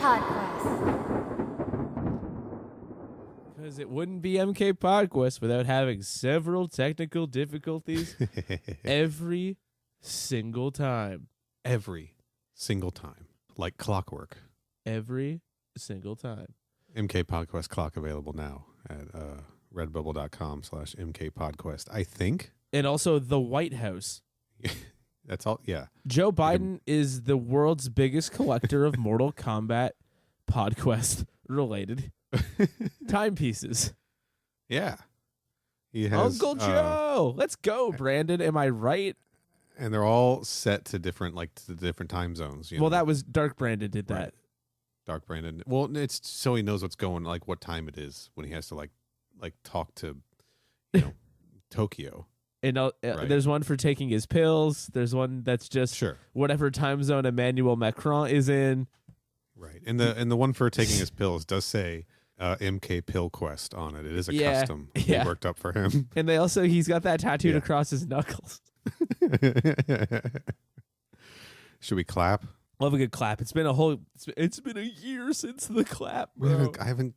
Podquest. Because it wouldn't be MK Podquest without having several technical difficulties every single time. Every single time. Like clockwork. Every single time. MK Podquest clock available now at redbubble.com/MKPodquest, I think. And also the White House. That's all. Yeah. Joe Biden is the world's biggest collector of Mortal Kombat Podquest related timepieces. Yeah. He has Uncle Joe. Let's go, Brandon. Am I right? And they're all set to different time zones. You know? That was Dark Brandon did that. Right. Dark Brandon. Well, it's so he knows what's going, like what time it is when he has to like talk to, Tokyo. And right. There's one for taking his pills. There's one that's just whatever time zone Emmanuel Macron is in. Right. And the one for taking his pills does say MK Pill Quest on it. It is a custom they worked up for him. And he's got that tattooed across his knuckles. Should we clap? Love a good clap. It's been a year since the clap, bro. I haven't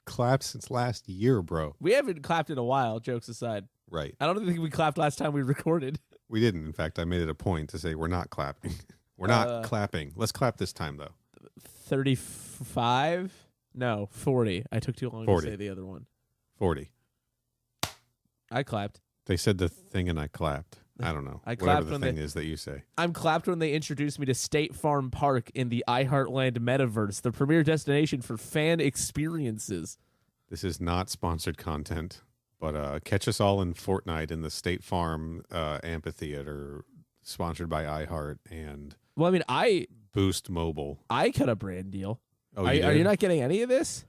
clapped since last year, bro. We haven't clapped in a while, jokes aside. Right. I don't think we clapped last time we recorded. We didn't. In fact, I made it a point to say we're not clapping. We're not clapping. Let's clap this time, though. 35? No, 40. I took too long 40. to say the other one. 40. I clapped. They said the thing and I clapped. I don't know. I clapped whatever the thing is that you say. I'm clapped when they introduced me to State Farm Park in the iHeartland metaverse, the premier destination for fan experiences. This is not sponsored content, but catch us all in Fortnite in the State Farm amphitheater, sponsored by iHeart and Boost Mobile. I cut a brand deal. Oh, are you not getting any of this?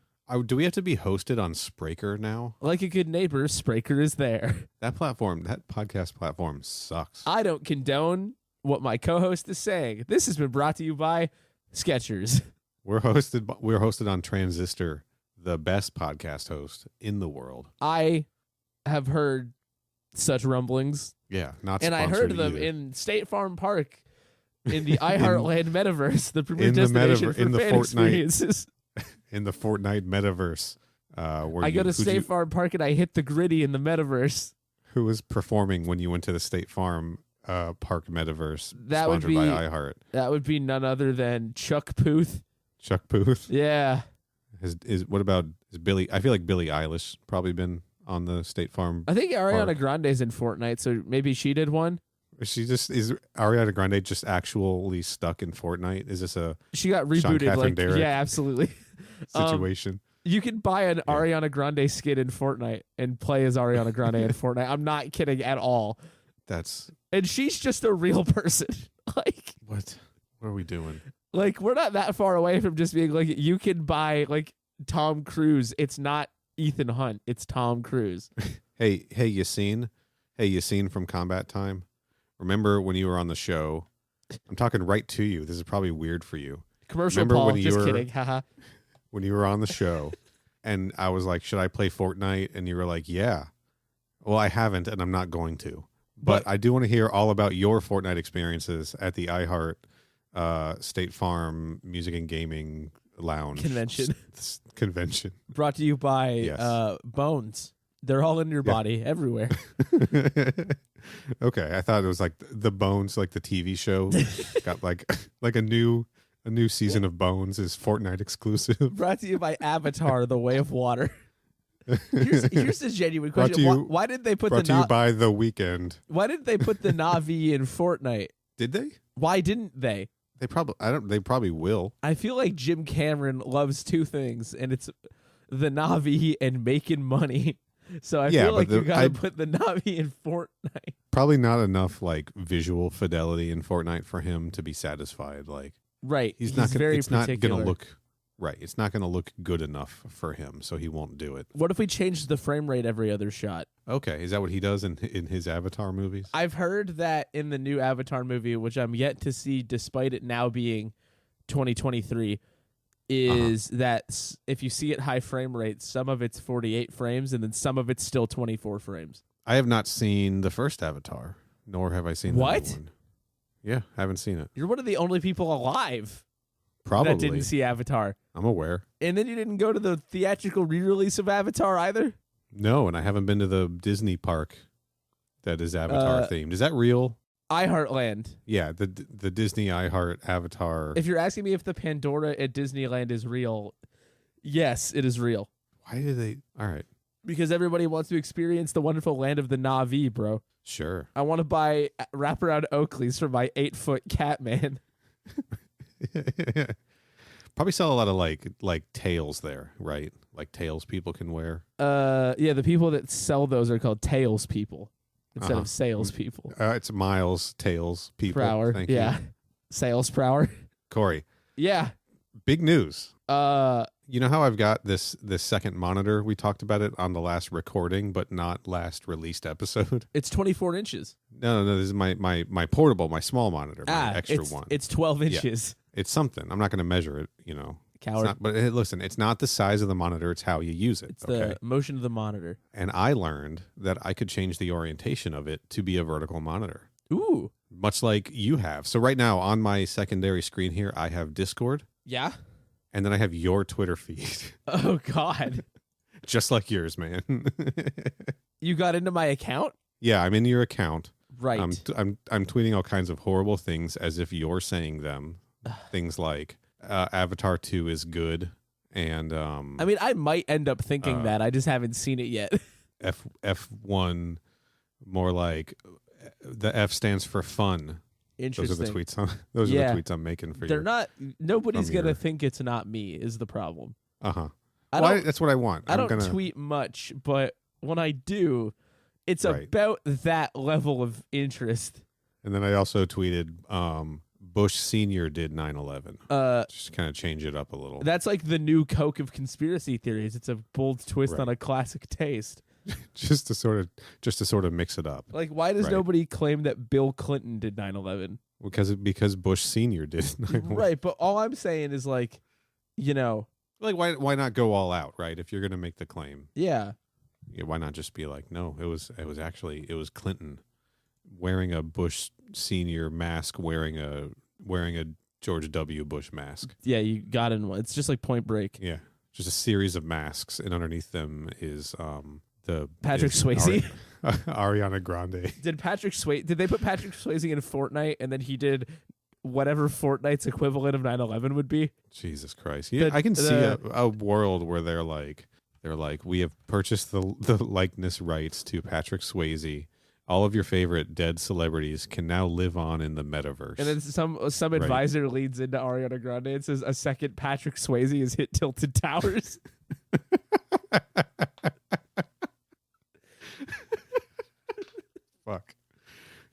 Do we have to be hosted on Spreaker now? Like a good neighbor, Spreaker is there. That podcast platform sucks. I don't condone what my co-host is saying. This has been brought to you by Skechers. We're hosted on Transistor, the best podcast host in the world. I have heard such rumblings. Yeah, not and sponsored I heard them either. in State Farm Park in the iHeartland metaverse, the premier destination for fan experiences. In the Fortnite metaverse. I go to State Farm Park and I hit the gritty in the metaverse. Who was performing when you went to the State Farm Park metaverse that sponsored by iHeart? That would be none other than Chuck Puth. Chuck Puth? Yeah. What about Billie? I feel like Billie Eilish probably been on the State Farm. I think Ariana Park. Grande's in Fortnite, so maybe she did one. Is Ariana Grande just actually stuck in Fortnite? Is this she got rebooted? Like Derek yeah, absolutely. situation. You can buy an Ariana Grande skin in Fortnite and play as Ariana Grande in Fortnite. I'm not kidding at all. And she's just a real person. Like what are we doing? Like we're not that far away from just being like you can buy like Tom Cruise. It's not Ethan Hunt. It's Tom Cruise. Hey, Yassine from Combat Time. Remember when you were on the show? I'm talking right to you. This is probably weird for you. Commercial Paul, just kidding. Haha. When you were on the show and I was like, should I play Fortnite? And you were like, yeah. Well, I haven't and I'm not going to. But I do want to hear all about your Fortnite experiences at the iHeart State Farm Music and Gaming Lounge. Convention. Brought to you by Bones. They're all in your body, everywhere. Okay, I thought it was like the Bones, like the TV show. Got like a new season of Bones is Fortnite exclusive. Brought to you by Avatar: The Way of Water. Here's a genuine question: Why did they put brought to you by The Weeknd? Why didn't they put the Na'vi in Fortnite? Did they? Why didn't they? They probably will. I feel like Jim Cameron loves two things, and it's the Na'vi and making money. So I feel like you gotta put the Na'vi in Fortnite. Probably not enough like visual fidelity in Fortnite for him to be satisfied. Like, right, he's not gonna look right. It's not gonna look good enough for him, so he won't do it. What if we changed the frame rate every other shot? Okay, is that what he does in his Avatar movies? I've heard that in the new Avatar movie, which I'm yet to see, despite it now being 2023. Is that if you see it high frame rate, some of it's 48 frames and then some of it's still 24 frames. I have not seen the first Avatar, nor have I seen the new one. Yeah, I haven't seen it. You're one of the only people alive. Probably. that didn't see Avatar. I'm aware. And then you didn't go to the theatrical re-release of Avatar either? No, and I haven't been to the Disney park that is Avatar themed. Is that real? iHeartland. Yeah, the Disney iHeart Avatar. If you're asking me if the Pandora at Disneyland is real, yes, it is real. Why do they? All right. Because everybody wants to experience the wonderful land of the Na'vi, bro. Sure. I want to buy wraparound Oakleys for my 8-foot cat man. Probably sell a lot of like tails there, right? Like tails people can wear. Yeah, the people that sell those are called tails people instead of sales people. It's Miles Tails people. Per hour. Thank yeah. you. Sales per hour. Corey. Yeah. Big news. You know how I've got this second monitor? We talked about it on the last recording, but not last released episode. It's 24 inches. No. This is my portable, my small monitor, my extra one. It's 12 inches. Yeah. It's something. I'm not going to measure it, you know. Coward. But listen, it's not the size of the monitor. It's how you use it. It's the motion of the monitor. And I learned that I could change the orientation of it to be a vertical monitor. Ooh. Much like you have. So right now on my secondary screen here, I have Discord. Yeah. And then I have your Twitter feed. Oh, God. Just like yours, man. You got into my account? Yeah, I'm in your account. Right. I'm tweeting all kinds of horrible things as if you're saying them. Things like Avatar 2 is good. And I mean, I might end up thinking that. I just haven't seen it yet. F1 more like the F stands for fun. Interesting. Those are the tweets. Those are the tweets I'm making for you. They're not. Nobody's gonna think it's not me. Is the problem? That's what I want. I don't tweet much, but when I do, it's about that level of interest. And then I also tweeted, Bush Senior did 9/11. Just kind of change it up a little. That's like the new Coke of conspiracy theories. It's a bold twist on a classic taste. just to sort of mix it up. Like, why does nobody claim that Bill Clinton did 9/11? Because Bush Senior did 9/11. Right, but all I'm saying is like, you know, like why not go all out, right? If you're going to make the claim. Yeah, why not just be like, no, it was Clinton wearing a Bush Senior mask, wearing a George W. Bush mask. Yeah, you got in one. It's just like Point Break. Yeah, just a series of masks, and underneath them is the Patrick Swayze, Ariana Grande. Did they put Patrick Swayze in Fortnite, and then he did whatever Fortnite's equivalent of 9/11 would be? Jesus Christ! Yeah, I can see a world where they're like, we have purchased the likeness rights to Patrick Swayze. All of your favorite dead celebrities can now live on in the metaverse. And then some advisor leads into Ariana Grande and says a second Patrick Swayze has hit Tilted Towers. Fuck.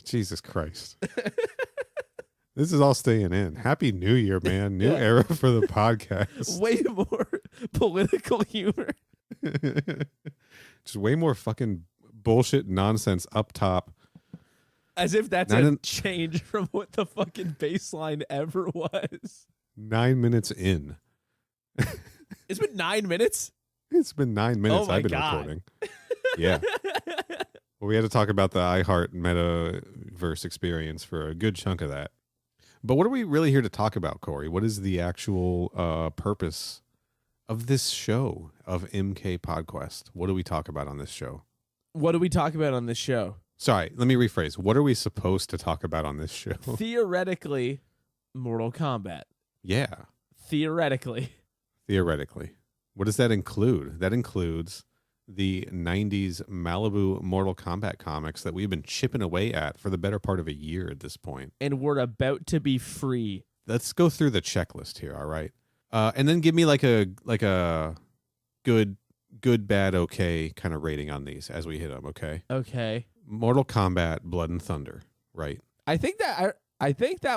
Jesus Christ. This is all staying in. Happy New Year, man. New era for the podcast. Way more political humor. Just way more fucking bullshit nonsense up top. As if that's a change from what the fucking baseline ever was. 9 minutes in. It's been 9 minutes? It's been 9 minutes. Oh my I've been God. recording. Yeah. Well, we had to talk about the iHeart metaverse experience for a good chunk of that. But what are we really here to talk about, Corey? What is the actual purpose of this show, of MK Podquest? What do we talk about on this show? What do we talk about on this show? Sorry, let me rephrase. What are we supposed to talk about on this show? Theoretically, Mortal Kombat. Yeah. Theoretically. What does that include? That includes the 90s Malibu Mortal Kombat comics that we've been chipping away at for the better part of a year at this point. And we're about to be free. Let's go through the checklist here, all right? And then give me like a good, bad, okay kind of rating on these as we hit them, okay? Okay. Mortal Kombat Blood and Thunder, right? I think that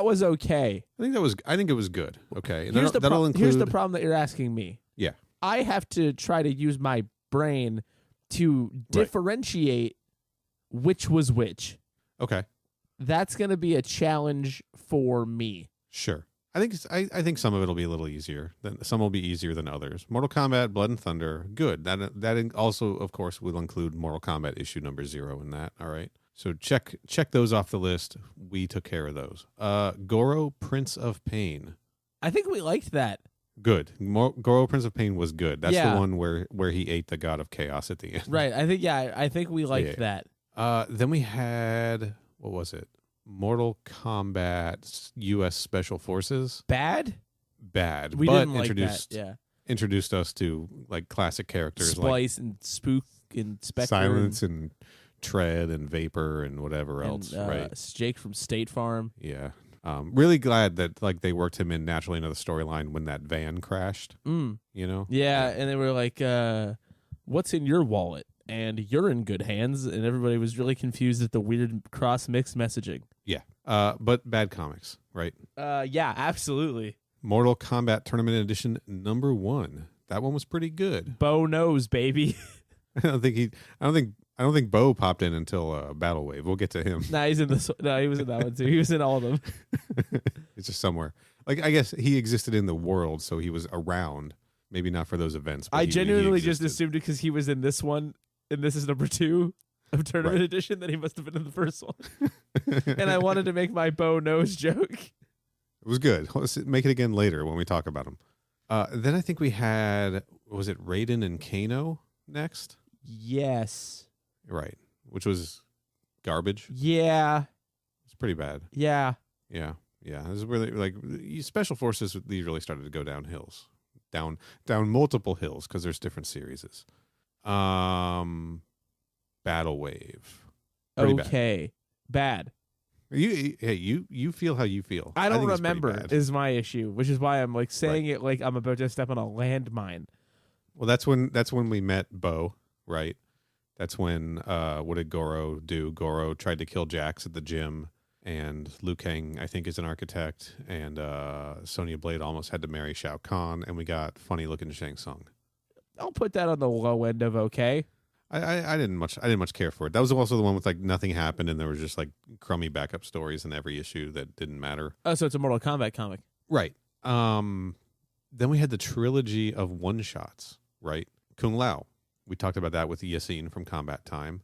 was okay. I think it was good. Okay. And Here's that'll include... Here's the problem that you're asking me. Yeah. I have to try to use my brain to differentiate which was which. Okay. That's going to be a challenge for me. Sure. I think some of it'll be a little easier. Some will be easier than others. Mortal Kombat Blood and Thunder, good. That also, of course, will include Mortal Kombat issue number 0 in that. All right. So check those off the list. We took care of those. Goro, Prince of Pain. I think we liked that. Good. Goro Prince of Pain was good. That's Yeah. the one where he ate the god of chaos at the end. Right. I think we liked that. Then we had, what was it? Mortal Kombat U.S. Special Forces. Bad? Bad. We but didn't like that. Yeah. Introduced us to like classic characters Splice and Spook and Spectre. Silence and Tread and Vapor and whatever else, right? Jake from State Farm. Yeah. Really glad that like they worked him in naturally into the storyline when that van crashed. You know? Yeah, and they were like, what's in your wallet? And you're in good hands. And everybody was really confused at the weird cross-mix messaging. Yeah. But bad comics, right? Yeah, absolutely. Mortal Kombat Tournament Edition #1. That one was pretty good. Bo knows, baby. I don't think Bo popped in until Battle Wave. We'll get to him. Nah, he was in that one too. He was in all of them. It's just somewhere. Like I guess he existed in the world, so he was around. Maybe not for those events. But I he genuinely just existed. assumed because he was in this one, and this is #2 of Tournament Edition, that he must have been in the first one. And I wanted to make my Bo knows joke. It was good. Let's make it again later when we talk about him. Then I think we had, was it Raiden and Kano next? Yes. Right. Which was garbage. Yeah. It's pretty bad. Yeah. Yeah. Yeah. It was really like Special Forces, these really started to go down hills. Down multiple hills because there's different series. Battle Wave. Pretty okay. Bad. You feel how you feel. I don't think it's pretty remember bad. is my issue, which is why I'm like saying it like I'm about to step on a landmine. Well, that's when we met Bo, right? That's when what did Goro do? Goro tried to kill Jax at the gym, and Liu Kang, I think, is an architect, and Sonya Blade almost had to marry Shao Kahn, and we got funny looking Shang Tsung. I'll put that on the low end of okay. I didn't much care for it. That was also the one with like nothing happened, and there was just like crummy backup stories in every issue that didn't matter. Oh, so it's a Mortal Kombat comic, right? Then we had the trilogy of one shots, right? Kung Lao. We talked about that with Yassine from Combat Time.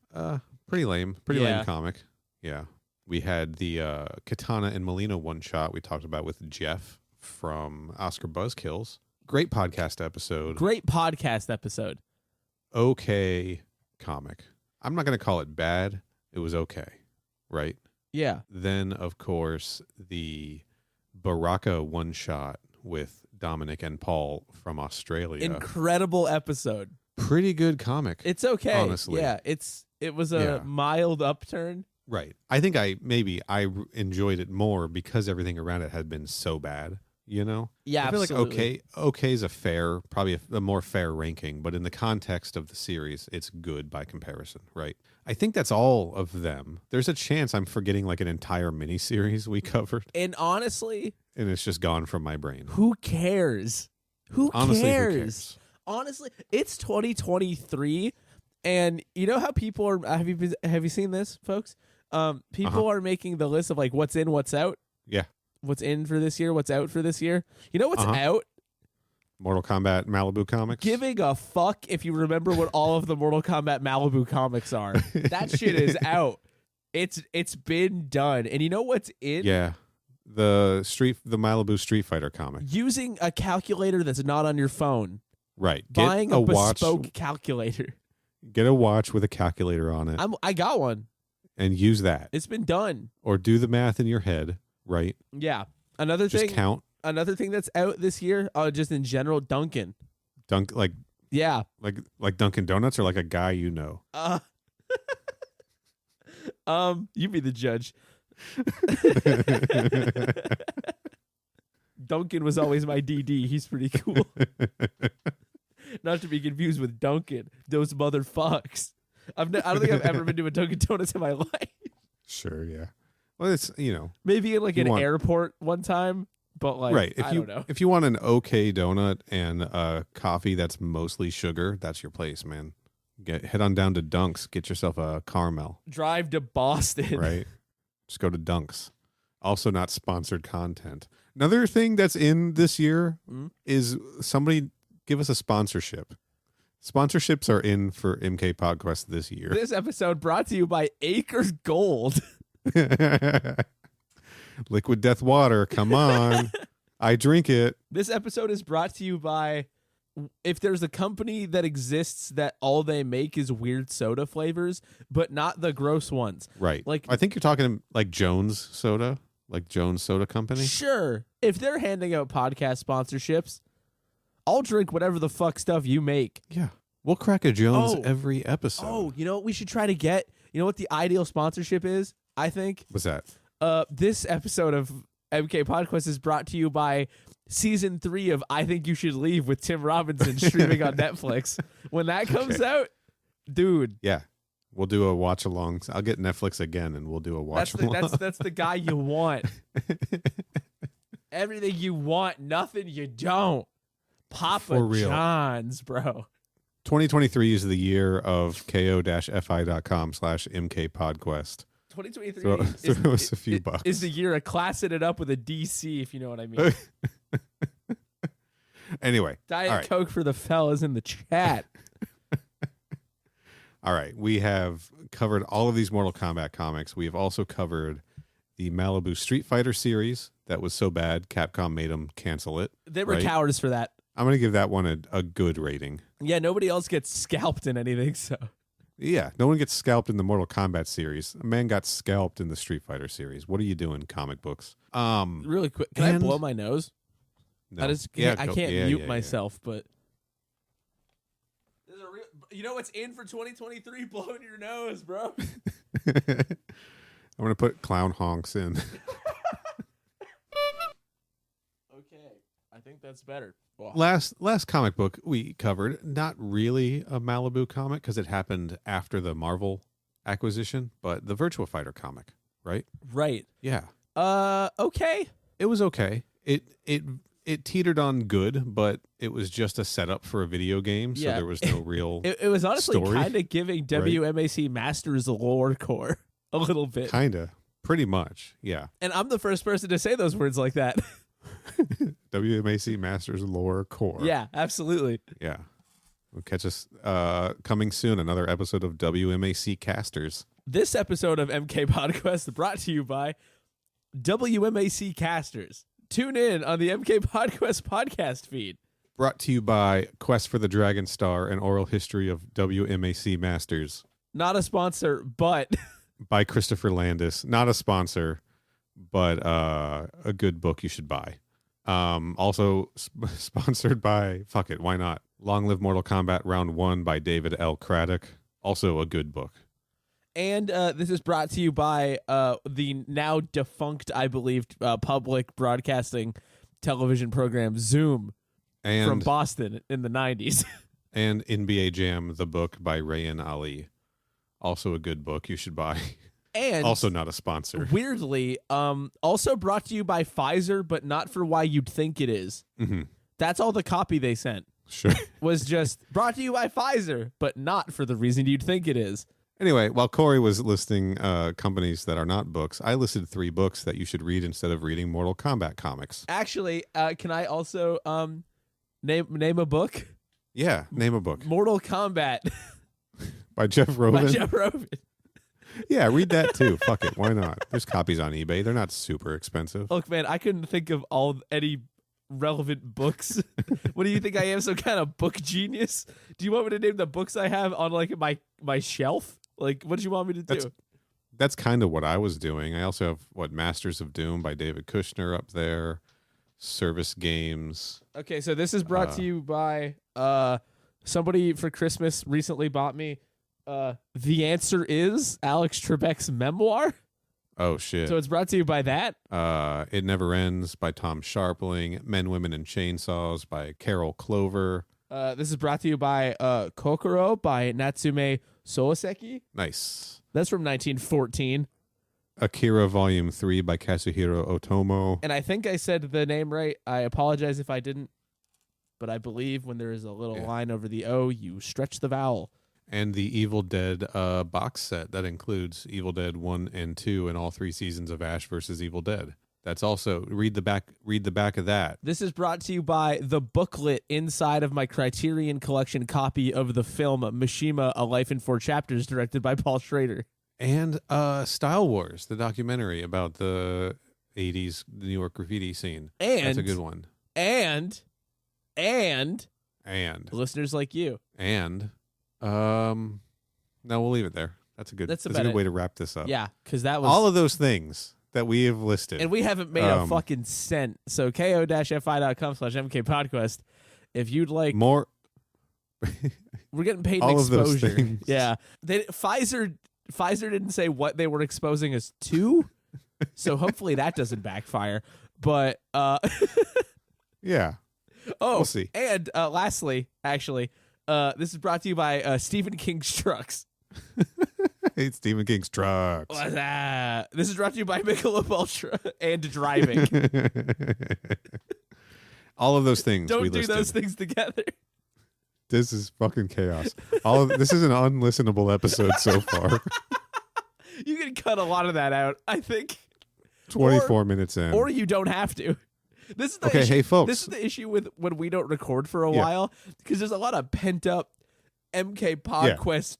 Pretty lame lame comic. Yeah. We had the Katana and Molina one shot we talked about with Jeff from Oscar Buzzkills. Great podcast episode. Okay comic. I'm not going to call it bad. It was okay, right? Yeah. Then, of course, the Baraka one shot with Dominic and Paul from Australia. Incredible episode. Pretty good comic. It's okay. Honestly. Yeah, it was a mild upturn. Right. I think I enjoyed it more because everything around it had been so bad, you know? Yeah, I feel absolutely. like okay is probably a more fair ranking, but in the context of the series, it's good by comparison, right? I think that's all of them. There's a chance I'm forgetting like an entire miniseries we covered. And honestly, and it's just gone from my brain. Who cares? Honestly, who cares? Honestly, it's 2023, and you know how people are. Have you seen this, folks? People are making the list of like what's in, what's out. Yeah. What's in for this year? What's out for this year? You know what's out? Mortal Kombat Malibu comics. Giving a fuck if you remember what all of the Mortal Kombat Malibu comics are. That shit is out. It's been done. And you know what's in? Yeah. The Malibu Street Fighter comic. Using a calculator that's not on your phone. Right. Buying a bespoke calculator. Get a watch with a calculator on it. I got one. And use that. It's been done. Or do the math in your head, right? Yeah. Just count. Another thing that's out this year, just in general, Dunkin'. Yeah. Like Dunkin' Donuts or like a guy you know? You be the judge. Duncan was always my DD. He's pretty cool. Not to be confused with Duncan. Those motherfucks. I don't think I've ever been to a Dunkin' Donuts in my life. Sure, yeah. Well, it's, maybe in like an airport one time, but like, right. I don't know. If you want an okay donut and a coffee that's mostly sugar, that's your place, man. Head on down to Dunk's. Get yourself a caramel. Drive to Boston. Right. Just go to Dunk's. Also not sponsored content. Another thing that's in this year is somebody give us a sponsorship. Sponsorships are in for MK Podquest this year. This episode brought to you by Acres Gold. Liquid Death Water, come on. I drink it. This episode is brought to you by, if there's a company that exists that all they make is weird soda flavors, but not the gross ones. Right. Like, I think you're talking like Jones Soda, like Jones Soda Company. Sure. If they're handing out podcast sponsorships, I'll drink whatever the fuck stuff you make. Yeah. We'll crack a Jones every episode. Oh, you know what we should try to get? You know what the ideal sponsorship is, I think? What's that? This episode of MK Podquest is brought to you by season 3 of I Think You Should Leave with Tim Robinson streaming on Netflix. When that comes out, dude. Yeah. We'll do a watch along. I'll get Netflix again and we'll do a watch along. That's the guy you want. Everything you want, nothing you don't. Papa John's, bro. 2023 is the year of ko-fi.com/mkpodquest. 2023 throw us a few bucks. Is the year of classing it up with a DC, if you know what I mean. Anyway. Diet Coke for the fellas in the chat. All right. We have covered all of these Mortal Kombat comics. We have also covered the Malibu Street Fighter series that was so bad Capcom made them cancel it. They were cowards for that. I'm going to give that one a good rating. Yeah, nobody else gets scalped in anything, so... Yeah, no one gets scalped in the Mortal Kombat series. A man got scalped in the Street Fighter series. What are you doing, comic books? Really quick, can I blow my nose? No. I can't mute myself, but there's a real. You know what's in for 2023? Blowing your nose, bro. I'm gonna put clown honks in. Okay, I think that's better. Wow. Last comic book we covered, not really a Malibu comic because it happened after the Marvel acquisition, but the Virtua Fighter comic, right? Right. Yeah. Okay. It was okay. It teetered on good, but it was just a setup for a video game, so there was no real It was honestly kind of giving WMAC Masters a lore core a little bit. Kind of. Pretty much, yeah. And I'm the first person to say those words like that. WMAC Masters Lore Core. Yeah, absolutely. Yeah. We'll catch us coming soon, another episode of WMAC Casters. This episode of MK Podquest brought to you by WMAC Casters. Tune in on the MK Podquest podcast feed. Brought to you by Quest for the Dragon Star, an oral history of WMAC Masters. Not a sponsor, but... by Christopher Landis. Not a sponsor, but a good book you should buy. Also sponsored by, fuck it, why not? Long Live Mortal Kombat Round 1 by David L. Craddock. Also a good book. And this is brought to you by the now defunct, I believe, public broadcasting television program Zoom from Boston in the 90s. And NBA Jam, the book by Rayan Ali. Also a good book you should buy. And also not a sponsor. Weirdly, also brought to you by Pfizer, but not for why you'd think it is. Mm-hmm. That's all the copy they sent. Sure. Was just brought to you by Pfizer, but not for the reason you'd think it is. Anyway, while Corey was listing companies that are not books, I listed 3 books that you should read instead of reading Mortal Kombat comics. Actually, can I also name a book? Yeah, name a book. Mortal Kombat. By Jeff Robin. By Jeff Robin. Yeah, read that too. Fuck it. Why not? There's copies on eBay. They're not super expensive. Look, man, I couldn't think of any relevant books. What do you think I am, some kind of book genius? Do you want me to name the books I have on like my shelf? Like, what do you want me to do? That's kind of what I was doing. I also have Masters of Doom by David Kushner up there. Service Games. Okay, so this is brought to you by somebody for Christmas recently bought me The Answer Is, Alex Trebek's memoir. Oh, shit. So it's brought to you by that. It Never Ends by Tom Sharpling. Men, Women, and Chainsaws by Carol Clover. This is brought to you by Kokoro by Natsume Sooseki. Nice. That's from 1914. Akira Volume 3 by Kazuhiro Otomo. And I think I said the name right. I apologize if I didn't. But I believe when there is a little line over the O, you stretch the vowel. And the Evil Dead box set that includes Evil Dead 1 and 2 and all 3 seasons of Ash vs. Evil Dead. That's also read the back of that. This is brought to you by the booklet inside of my Criterion Collection copy of the film Mishima: A Life in 4 Chapters, directed by Paul Schrader. And Style Wars, the documentary about the 80s New York graffiti scene. And that's a good one. And And listeners like you. And no, we'll leave it there. That's a good way to wrap this up. Yeah, because that was all of those things that we have listed. And we haven't made a fucking cent. So ko-fi.com/mkpodquest. If you'd like more, we're getting paid all in of those exposure. things. Yeah. Pfizer didn't say what they were exposing us to. So hopefully that doesn't backfire. But yeah. Oh, we'll see. And lastly, actually, this is brought to you by Stephen King's Trucks. Hey, Stephen King's Trucks. What's that? This is brought to you by Michelob Ultra and driving. All of those things. Don't do those things together. This is fucking chaos. This is an unlistenable episode so far. You can cut a lot of that out, I think. 24 minutes in. Or you don't have to. This is the okay, issue. hey folks. This is the issue with when we don't record for a while, because there's a lot of pent up MK Podquest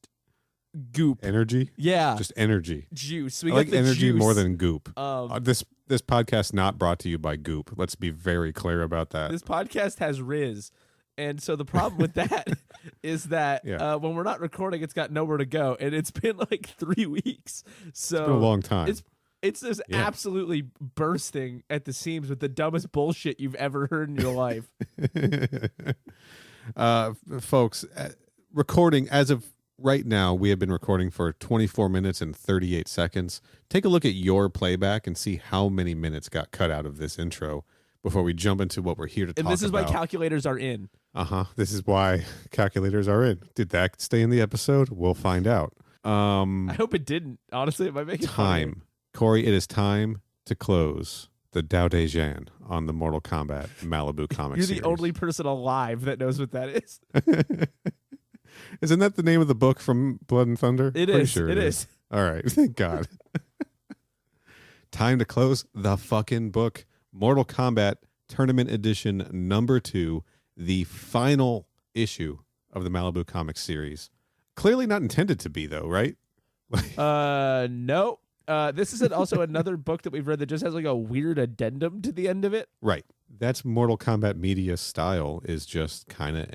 goop. Energy? Yeah. Just energy. Juice. I like energy more than goop. This podcast not brought to you by goop. Let's be very clear about that. This podcast has Riz. And so the problem with that is that when we're not recording, it's got nowhere to go. And it's been like 3 weeks. So it's been a long time. It's just absolutely bursting at the seams with the dumbest bullshit you've ever heard in your life. Folks, recording as of right now, we have been recording for 24 minutes and 38 seconds. Take a look at your playback and see how many minutes got cut out of this intro before we jump into what we're here to talk about. And this is why calculators are in. This is why calculators are in. Did that stay in the episode? We'll find out. I hope it didn't. Honestly, it might make it time. funny. Corey, it is time to close the Dao De Jan on the Mortal Kombat Malibu comic series. You're the only person alive that knows what that is. Isn't that the name of the book from Blood and Thunder? It is. Sure it is. All right. Thank God. Time to close the fucking book. Mortal Kombat Tournament Edition #2, the final issue of the Malibu comic series. Clearly not intended to be, though, right? No. This is also another book that we've read that just has like a weird addendum to the end of it. Right. That's Mortal Kombat media style, is just kind of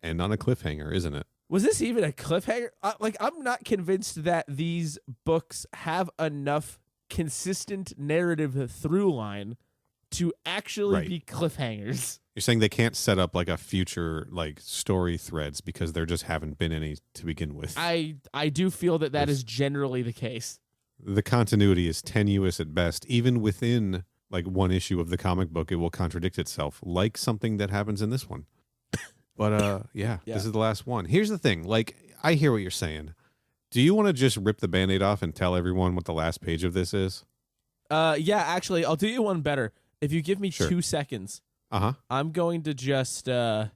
end on a cliffhanger, isn't it? Was this even a cliffhanger? I'm not convinced that these books have enough consistent narrative through line to actually be cliffhangers. You're saying they can't set up like a future like story threads because there just haven't been any to begin with. I do feel that is generally the case. The continuity is tenuous at best. Even within like one issue of the comic book, it will contradict itself, like something that happens in this one. But this is the last one. Here's the thing. Like, I hear what you're saying. Do you want to just rip the Band-Aid off and tell everyone what the last page of this is? Yeah, actually, I'll do you one better. If you give me 2 seconds, I'm going to just, as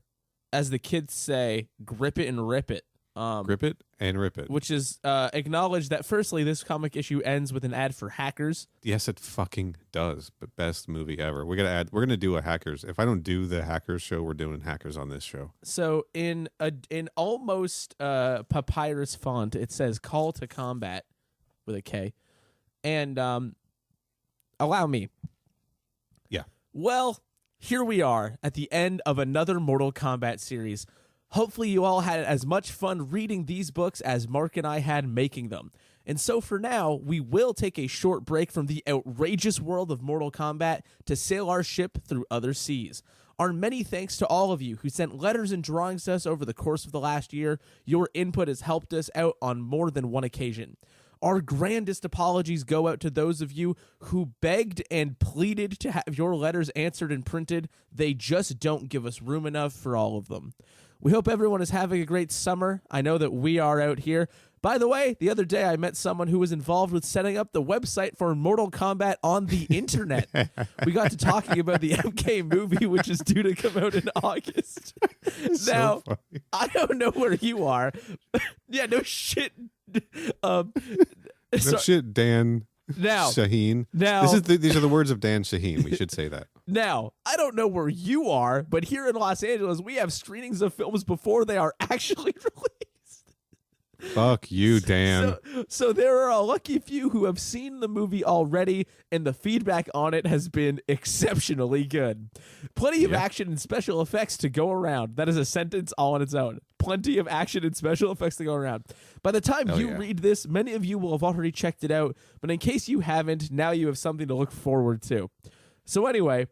the kids say, grip it and rip it. Grip it and rip it. Which is acknowledge that, firstly, this comic issue ends with an ad for Hackers. Yes, it fucking does. But best movie ever. We're gonna do a Hackers. If I don't do the Hackers show, we're doing Hackers on this show. So in almost papyrus font, it says "Call to Combat" with a K, and allow me. Yeah. Well, here we are at the end of another Mortal Kombat series. Hopefully you all had as much fun reading these books as Mark and I had making them. And so for now, we will take a short break from the outrageous world of Mortal Kombat to sail our ship through other seas. Our many thanks to all of you who sent letters and drawings to us over the course of the last year. Your input has helped us out on more than one occasion. Our grandest apologies go out to those of you who begged and pleaded to have your letters answered and printed. They just don't give us room enough for all of them. We hope everyone is having a great summer. I know that we are out here. By the way, the other day I met someone who was involved with setting up the website for Mortal Kombat on the internet. We got to talking about the MK movie, which is due to come out in August. Now, so I don't know where you are. Yeah, no shit. No shit, Dan. Now, Shaheen. Now, these are the words of Dan Shaheen. We should say that. Now, I don't know where you are, but here in Los Angeles, we have screenings of films before they are actually released. Fuck you, Dan. So there are a lucky few who have seen the movie already, and the feedback on it has been exceptionally good. Plenty of action and special effects to go around. That is a sentence all on its own. Plenty of action and special effects to go around. By the time you read this, many of you will have already checked it out, but in case you haven't, now you have something to look forward to. So anyway,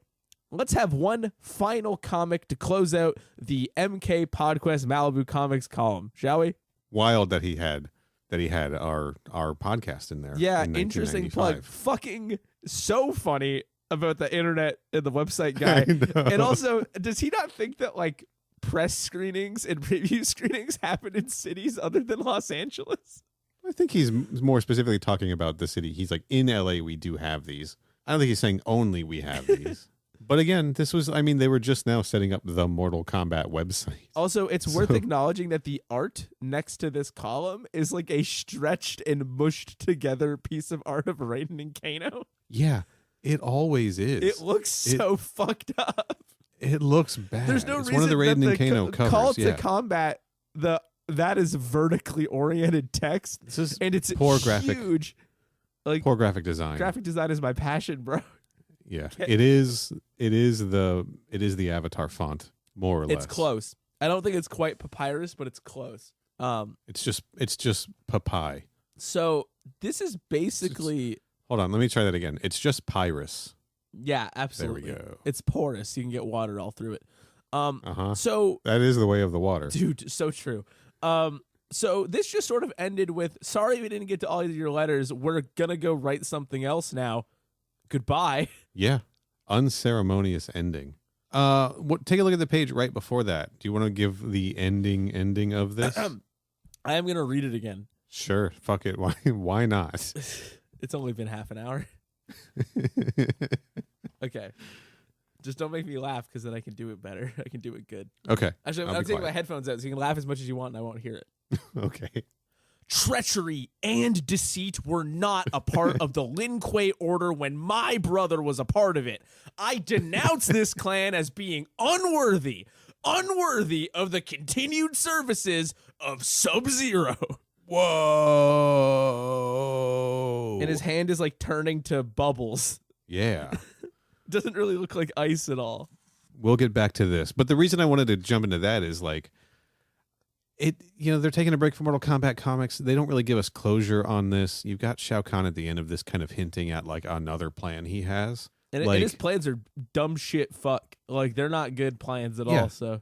let's have one final comic to close out the MK Podquest Malibu Comics column, shall we? Wild that he had our podcast in there. Yeah, in interesting plug. 1995. Fucking so funny about the internet and the website guy. And also, does he not think that like press screenings and preview screenings happen in cities other than Los Angeles? I think he's more specifically talking about the city. He's like, in LA we do have these. I don't think he's saying only we have these. But again, they were just now setting up the Mortal Kombat website. Also, it's worth acknowledging that the art next to this column is like a stretched and mushed together piece of art of Raiden and Kano. Yeah, it always is. It looks so fucked up. It looks bad. There's no it's reason one of the Raiden that and Kano covers. Call to Combat, that is vertically oriented text. This is and it's poor huge. Poor graphic design. Graphic design is my passion, bro. Yeah, it is the Avatar font, more or less. It's close. I don't think it's quite papyrus, but it's close. It's just papai. So this is basically. Hold on, let me try that again. It's just pyrus. Yeah, absolutely. There we go. It's porous. You can get water all through it. So that is the way of the water, dude. So true. So this just sort of ended with, sorry we didn't get to all of your letters. We're gonna go write something else now. Goodbye. Yeah. Unceremonious ending. Take a look at the page right before that. Do you want to give the ending of this? I am gonna read it again. Sure. Fuck it. Why not? It's only been half an hour. Okay. Just don't make me laugh, because then I can do it better. I can do it good. Okay. Actually, I'll take my headphones out so you can laugh as much as you want and I won't hear it. Okay. Treachery and deceit were not a part of the Lin Kuei order when my brother was a part of it. I denounce this clan as being unworthy of the continued services of Sub-Zero. Whoa. And his hand is like turning to bubbles. Yeah. Doesn't really look like ice at all. We'll get back to this. But the reason I wanted to jump into that is like, they're taking a break from Mortal Kombat comics. They don't really give us closure on this. You've got Shao Kahn at the end of this kind of hinting at like another plan he has. And his plans are dumb shit fuck. Like, they're not good plans at all. So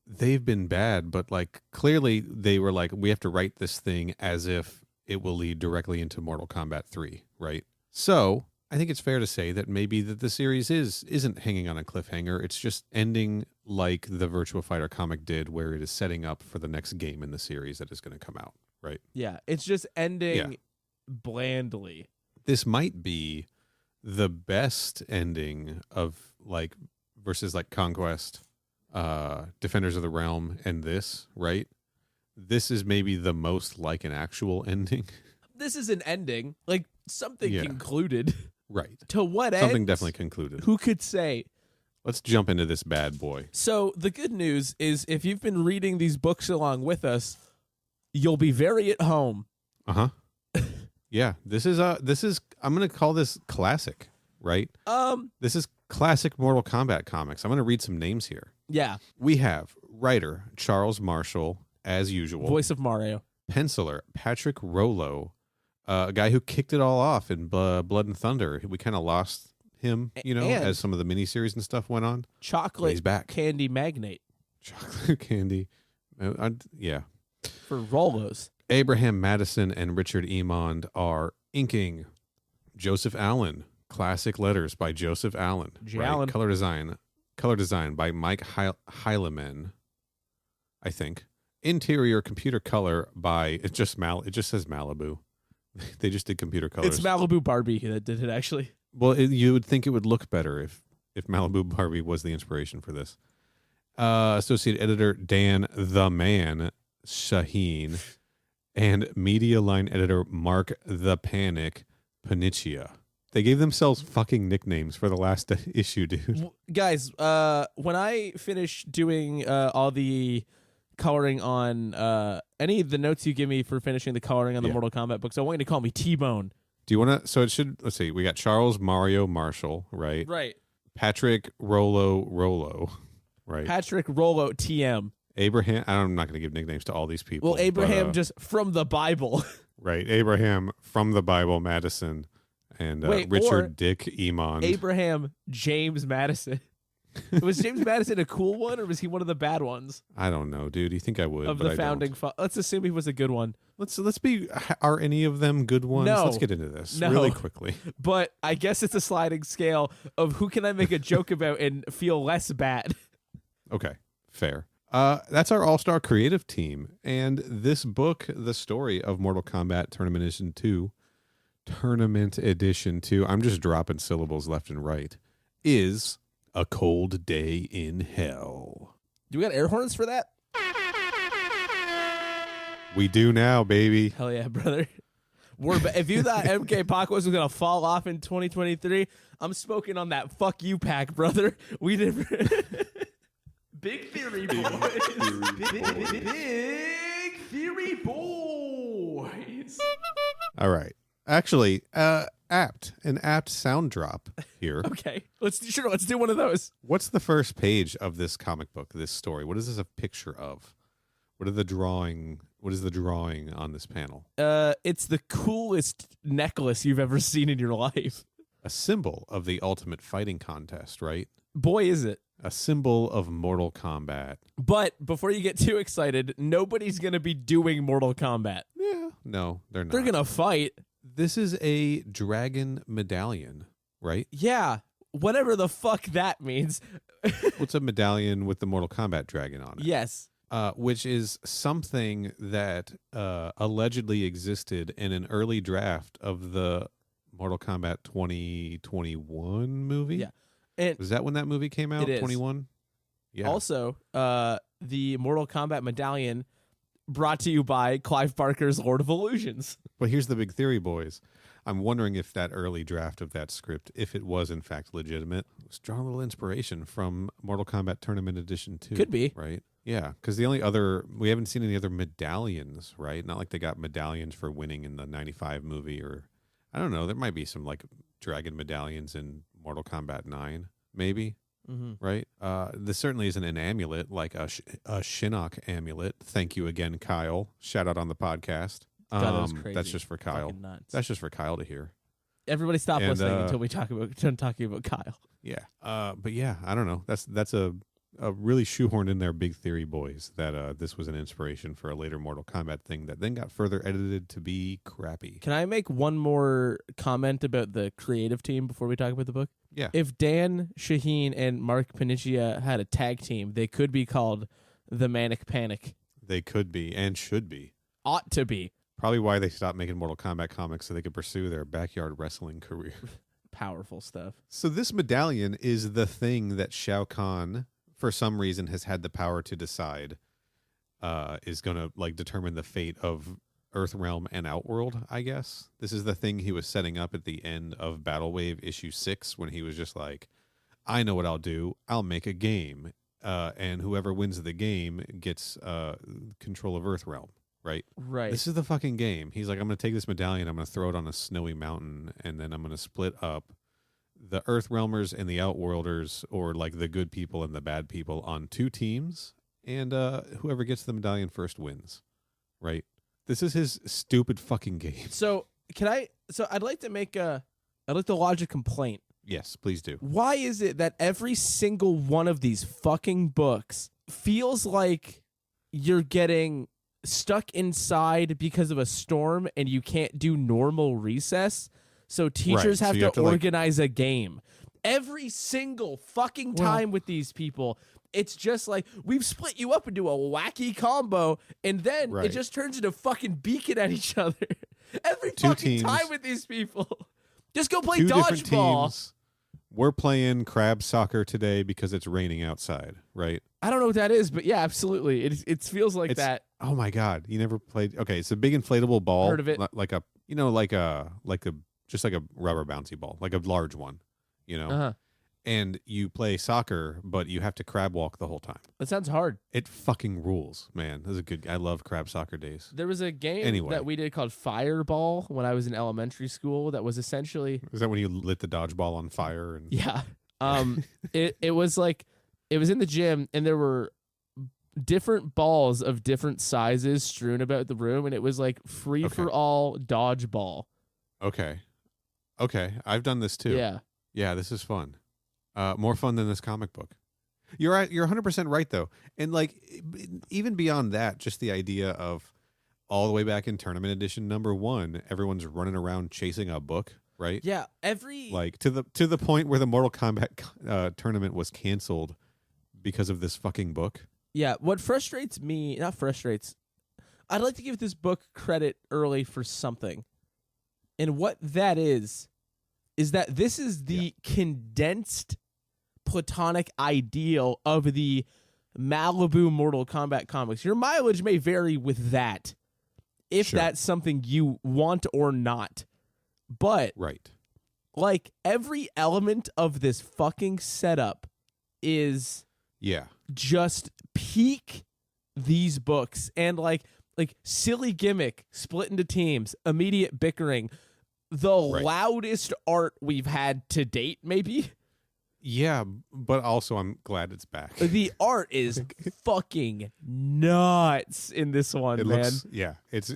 they've been bad, but like clearly they were like, we have to write this thing as if it will lead directly into Mortal Kombat 3, right? So I think it's fair to say that maybe that the series isn't hanging on a cliffhanger. It's just ending like the Virtua Fighter comic did, where it is setting up for the next game in the series that is going to come out, right? Yeah, it's just ending blandly. This might be the best ending of like versus like Conquest, Defenders of the Realm, and this, right? This is maybe the most like an actual ending. This is an ending, like something concluded. Right. To what end? Something definitely concluded. Who could say? Let's jump into this bad boy. So the good news is, if you've been reading these books along with us, you'll be very at home. Yeah, this is I'm going to call this classic, right? This is classic Mortal Kombat comics. I'm going to read some names here. Yeah. We have writer Charles Marshall, as usual. Voice of Mario. Penciler Patrick Rollo, a guy who kicked it all off in Blood and Thunder. We kind of lost him, as some of the miniseries and stuff went on. Chocolate he's back. Candy magnate. Chocolate candy. Yeah. For Rollos. Abraham Madison and Richard Emond are inking. Joseph Allen. Classic letters by Joseph Allen. Allen. Color design by Mike Heileman, I think. Interior computer color by it just says Malibu. They just did computer colors. It's Malibu Barbie that did it, actually. Well, you would think it would look better if Malibu Barbie was the inspiration for this. Associate editor Dan the Man Shaheen and media line editor Mark the Panic Paniccia. They gave themselves fucking nicknames for the last issue, dude. Guys, when I finish doing all the coloring on any of the notes you give me for finishing the coloring on the Mortal Kombat books. I want you to call me T-Bone. Do you want to? So it should. Let's see. We got Charles Mario Marshall, right? Right. Patrick Rollo, right? Patrick Rollo TM. Abraham. I'm not going to give nicknames to all these people. Well, Abraham just from the Bible. Right. Abraham from the Bible, Madison, and Richard Dick Iman. Abraham James Madison. Was James Madison a cool one, or was he one of the bad ones? I don't know, dude. You think I would? Of but the founding let's assume he was a good one. Let's be. Are any of them good ones? No. Let's get into this really quickly. But I guess it's a sliding scale of who can I make a joke about and feel less bad. Okay, fair. That's our all-star creative team, and this book, the story of Mortal Kombat Tournament Edition 2. I'm just dropping syllables left and right. Is A Cold Day in Hell. Do we got air horns for that? We do now, baby. Hell yeah, brother. If you thought MK Podquest was going to fall off in 2023, I'm smoking on that fuck you pack, brother. We never... Big theory, boys. Big theory, boys. All right. Actually, an apt sound drop here. Okay, let's do one of those. What's the first page of this comic book, this story? What is this a picture of? What is the drawing on this panel? It's the coolest necklace you've ever seen in your life. A symbol of the ultimate fighting contest, right? Boy, is it. A symbol of Mortal Kombat. But before you get too excited, nobody's going to be doing Mortal Kombat. Yeah, no, they're not. They're going to fight. This is a dragon medallion, right? Yeah, whatever the fuck that means. What's a medallion with the Mortal Kombat dragon on it? Yes. Which is something that allegedly existed in an early draft of the Mortal Kombat 2021 movie. Yeah. And was that when that movie came out? It is. 21? Yeah. Also, the Mortal Kombat medallion brought to you by Clive Barker's Lord of Illusions. But here's the big theory, boys. I'm wondering if that early draft of that script, if it was in fact legitimate, was drawing a little inspiration from Mortal Kombat Tournament Edition 2. Could be. Right? Yeah, because we haven't seen any other medallions, right? Not like they got medallions for winning in the 95 movie, or I don't know. There might be some like dragon medallions in Mortal Kombat 9, maybe. Mm-hmm. Right? This certainly isn't an amulet like a Shinnok amulet. Thank you again, Kyle. Shout out on the podcast. God, that was crazy. That's just for Kyle. That's just for Kyle to hear. Everybody stop listening until we done talking about Kyle. Yeah. But yeah, I don't know. That's a really shoehorned in there big theory, boys, that this was an inspiration for a later Mortal Kombat thing that then got further edited to be crappy. Can I make one more comment about the creative team before we talk about the book? Yeah. If Dan Shaheen and Mark Paniccia had a tag team, they could be called the Manic Panic. They could be and should be. Ought to be. Probably why they stopped making Mortal Kombat comics, so they could pursue their backyard wrestling career. Powerful stuff. So this medallion is the thing that Shao Kahn, for some reason, has had the power to decide is going to like determine the fate of Earthrealm and Outworld, I guess. This is the thing he was setting up at the end of Battle Wave issue 6 when he was just like, I know what I'll do. I'll make a game. And whoever wins the game gets control of Earthrealm, right? Right. This is the fucking game. He's like, I'm going to take this medallion, I'm going to throw it on a snowy mountain, and then I'm going to split up the Earthrealmers and the Outworlders, or like the good people and the bad people, on 2 teams, and whoever gets the medallion first wins, right? This is his stupid fucking game. So I'd like to lodge a complaint. Yes, please do. Why is it that every single one of these fucking books feels like you're getting stuck inside because of a storm and you can't do normal recess? So teachers Right, have so you to have to, like- organize a game. Every single fucking time with these people, it's just like, we've split you up into a wacky combo, and then Right. it just turns into fucking beaking at each other. Every 2 fucking teams. time with these people. Just go play 2 different dodgeball. teams. We're playing crab soccer today because it's raining outside, right? I don't know what that is, but yeah, absolutely. It feels like that. Oh my god, you never played? Okay, it's a big inflatable ball. Heard of it. Like a just like a rubber bouncy ball, like a large one, you know. Uh-huh. and you play soccer, but you have to crab walk the whole time. That sounds hard. It fucking rules, man. This is a good. I love crab soccer days. There was a game Anyway. that we did called Fireball when I was in elementary school. That was essentially Is that when you lit the dodgeball on fire? And yeah. It was like it was in the gym, and there were different balls of different sizes strewn about the room, and it was like free for all dodgeball. Okay, I've done this too. Yeah, this is fun. More fun than this comic book. You're right. You're 100% right though, and like even beyond that, just the idea of all the way back in Tournament Edition #1, everyone's running around chasing a book. Right? Yeah, like to the point where the Mortal Kombat tournament was canceled because of this fucking book. Yeah, what frustrates me, not frustrates, I'd like to give this book credit early for something. And what that is that this is the condensed platonic ideal of the Malibu Mortal Kombat comics. Your mileage may vary with that, if that's something you want or not. But, right, like, every element of this fucking setup is just peak these books. And, like silly gimmick, split into teams, immediate bickering, the loudest art we've had to date, maybe. Yeah, but also I'm glad it's back. The art is fucking nuts in this one, it man. Looks,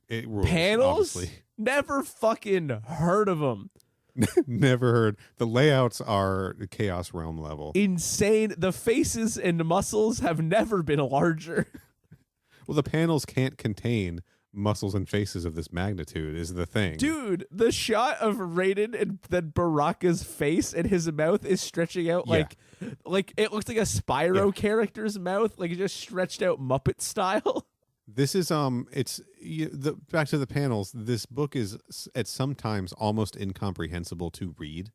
it rules. Panels? Obviously. Never fucking heard of them. Never heard. The layouts are Chaos Realm level. Insane. The faces and muscles have never been larger. Well, the panels can't contain muscles and faces of this magnitude is the thing. Dude, the shot of Raiden and then Baraka's face and his mouth is stretching out like it looks like a Spyro character's mouth, like it just stretched out Muppet style. This is back to the panels. This book is at sometimes almost incomprehensible to read,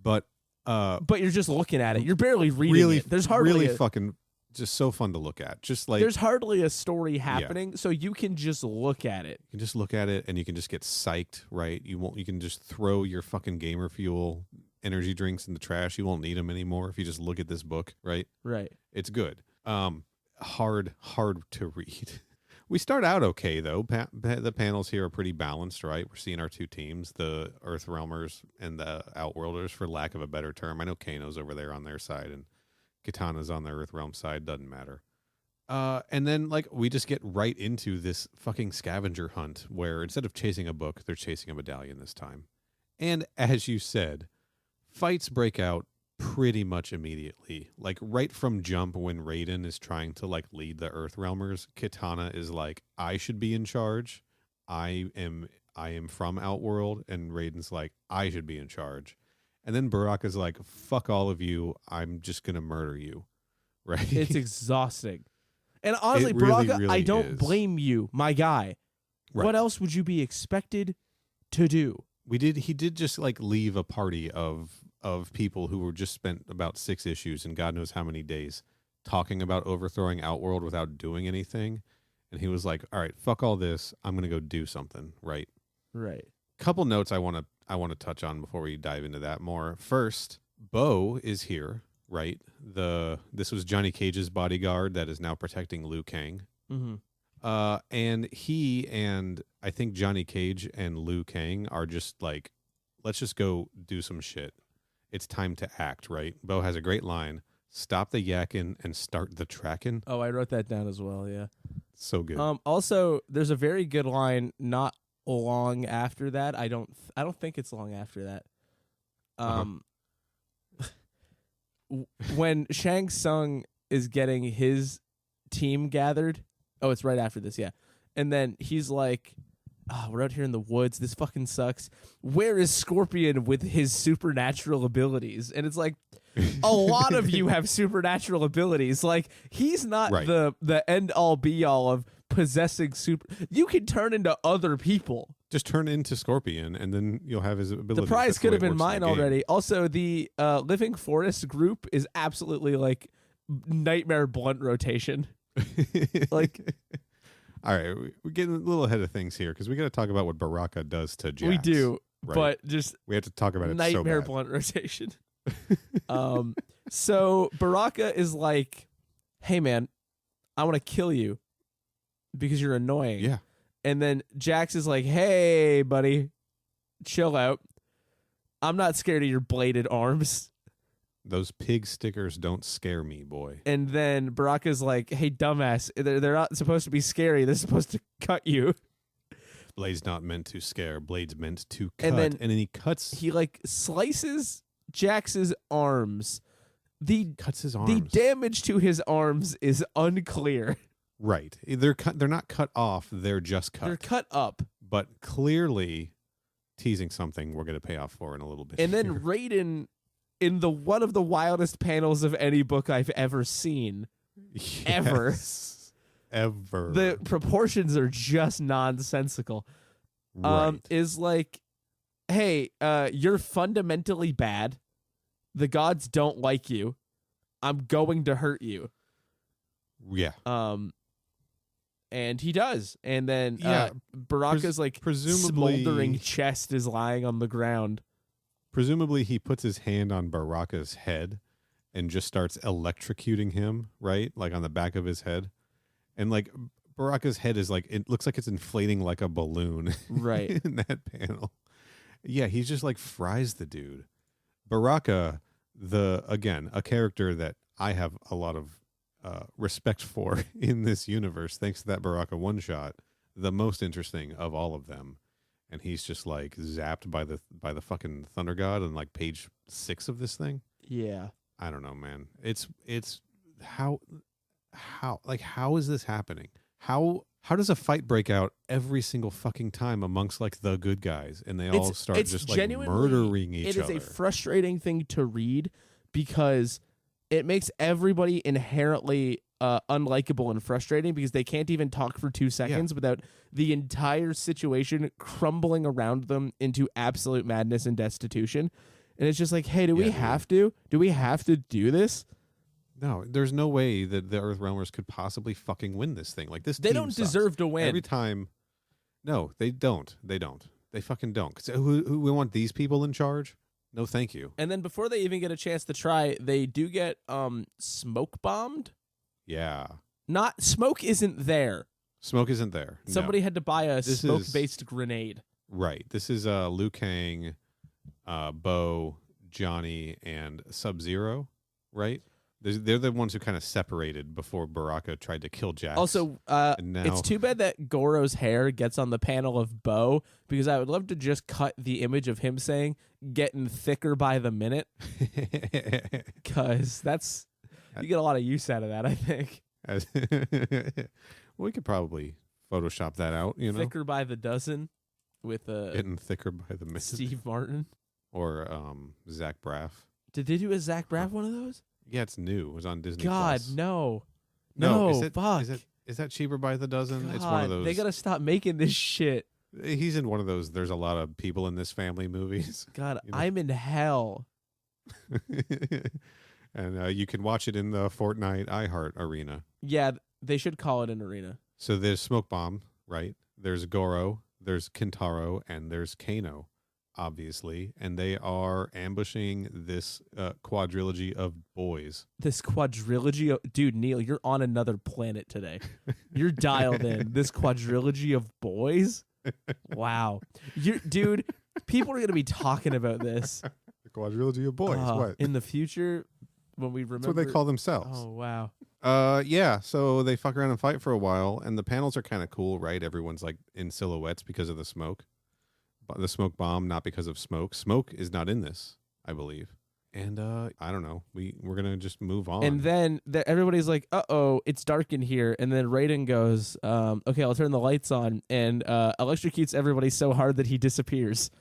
but you're just looking at it. You're barely reading it. There's hardly fucking just so fun to look at. Just like there's hardly a story happening, so you can just look at it. You can just look at it, and you can just get psyched, right? You can just throw your fucking gamer fuel energy drinks in the trash. You won't need them anymore if you just look at this book, right? Right. It's good. Hard to read. We start out okay though. The panels here are pretty balanced, right? We're seeing our two teams, the Earthrealmers and the Outworlders, for lack of a better term. I know Kano's over there on their side, and Kitana's on the Earthrealm side. Doesn't matter. And then like we just get right into this fucking scavenger hunt where instead of chasing a book, they're chasing a medallion this time. And as you said, fights break out pretty much immediately. Like right from jump, when Raiden is trying to like lead the Earthrealmers, Kitana is like, I should be in charge. I am from Outworld, and Raiden's like, I should be in charge. And then Baraka's like, fuck all of you. I'm just gonna murder you. Right? It's exhausting. And honestly, really, Baraka, really I don't blame you, my guy. Right. What else would you be expected to do? He did just like leave a party of people who were just spent about 6 issues and God knows how many days talking about overthrowing Outworld without doing anything. And he was like, all right, fuck all this. I'm going to go do something. Right. Right. Couple notes I want to touch on before we dive into that more. First, Bo is here, right? This was Johnny Cage's bodyguard that is now protecting Liu Kang. Mm-hmm. And he and I think Johnny Cage and Liu Kang are just like, let's just go do some shit. It's time to act, right? Bo has a great line. Stop the yakking and start the tracking. Oh, I wrote that down as well, yeah. So good. Also, there's a very good line not long after that. I don't think it's long after that. When Shang Tsung is getting his team gathered. Oh, it's right after this, yeah. And then he's like, we're out here in the woods. This fucking sucks. Where is Scorpion with his supernatural abilities? And it's like, a lot of you have supernatural abilities. Like, he's not the end-all, be-all of possessing super... You can turn into other people. Just turn into Scorpion, and then you'll have his abilities. The prize could have been mine already. Also, the Living Forest group is absolutely, like, nightmare blunt rotation. Like... All right, we're getting a little ahead of things here because we got to talk about what Baraka does to Jax. We do, right? but just we have to talk about it. Nightmare so bad. blunt rotation. So Baraka is like, hey man, I want to kill you because you're annoying. Yeah. And then Jax is like, hey buddy, chill out. I'm not scared of your bladed arms. Those pig stickers don't scare me, boy. And then Baraka's like, hey dumbass, they're not supposed to be scary. They're supposed to cut you. Blade's not meant to scare. Blade's meant to cut. And then he cuts. He like slices Jax's arms. Cuts his arms. The damage to his arms is unclear. Right. They're not cut off. They're just cut. They're cut up. But clearly teasing something we're going to pay off for in a little bit. And then Raiden, in one of the wildest panels of any book I've ever seen, ever. The proportions are just nonsensical. Right. Is like, hey, you're fundamentally bad. The gods don't like you. I'm going to hurt you. Yeah. And he does. And then Baraka's presumably smoldering chest is lying on the ground. Presumably he puts his hand on Baraka's head and just starts electrocuting him, right? Like on the back of his head. And like Baraka's head is like, it looks like it's inflating like a balloon. Right. In that panel. Yeah, he's just like fries the dude. Baraka, a character that I have a lot of respect for in this universe, thanks to that Baraka one shot, the most interesting of all of them. And he's just like zapped by the fucking Thunder God on like page 6 of this thing. Yeah. I don't know, man. It's how is this happening? How does a fight break out every single fucking time amongst like the good guys and they all start just like murdering each other? It is a frustrating thing to read because it makes everybody inherently unlikable and frustrating because they can't even talk for 2 seconds without the entire situation crumbling around them into absolute madness and destitution. And it's just like, hey, do we have to? Do we have to do this? No, there's no way that the Earthrealmers could possibly fucking win this thing. Like this, they don't deserve to win every time. No, they don't. They don't. They fucking don't. So who we want these people in charge? No, thank you. And then before they even get a chance to try, they do get smoke bombed. Yeah. Not smoke isn't there. Smoke isn't there. Somebody had to buy a smoke-based grenade. Right. This is Liu Kang, Bo, Johnny, and Sub-Zero, right? They're the ones who kind of separated before Baraka tried to kill Jax. Also, it's too bad that Goro's hair gets on the panel of Bo because I would love to just cut the image of him saying "getting thicker by the minute" because you get a lot of use out of that. I think. We could probably Photoshop that out. You know, thicker by the dozen with getting thicker by the minute. Steve Martin or Zach Braff. Did they do a Zach Braff one of those? Yeah, it's new. It was on Disney+. God, Plus. No, fuck. Is that cheaper by the dozen? God, it's one of those. They gotta stop making this shit. He's in one of those. There's a lot of people in this family movies. God, you know? I'm in hell. And you can watch it in the Fortnite iHeart arena. Yeah, they should call it an arena. So there's Smoke Bomb, right? There's Goro, there's Kintaro, and there's Kano, obviously. And they are ambushing this quadrilogy of boys. This quadrilogy of... Dude, Neil, you're on another planet today. You're dialed in. This quadrilogy of boys? Wow. Dude, people are going to be talking about this. The quadrilogy of boys, what? In the future... When we remember, that's what they call themselves. Oh wow. Yeah. So they fuck around and fight for a while, and the panels are kind of cool, right? Everyone's like in silhouettes because of the smoke, the smoke bomb, not because of smoke. Smoke is not in this, I believe. And I don't know. We're gonna just move on. And then everybody's like, "Uh-oh, it's dark in here." And then Raiden goes, "Okay, I'll turn the lights on," and electrocutes everybody so hard that he disappears.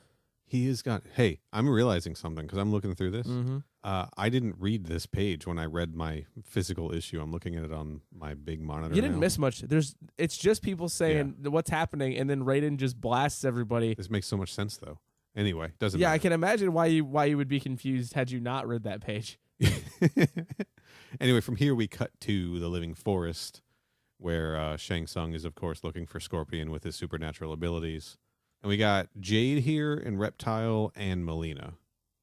He has got. Hey, I'm realizing something because I'm looking through this. Mm-hmm. I didn't read this page when I read my physical issue. I'm looking at it on my big monitor. You didn't miss much. It's just people saying what's happening, and then Raiden just blasts everybody. This makes so much sense, though. Anyway, doesn't matter. I can imagine why you would be confused had you not read that page. Anyway, from here we cut to the Living Forest, where Shang Tsung is, of course, looking for Scorpion with his supernatural abilities. And we got Jade here, and Reptile, and Melina.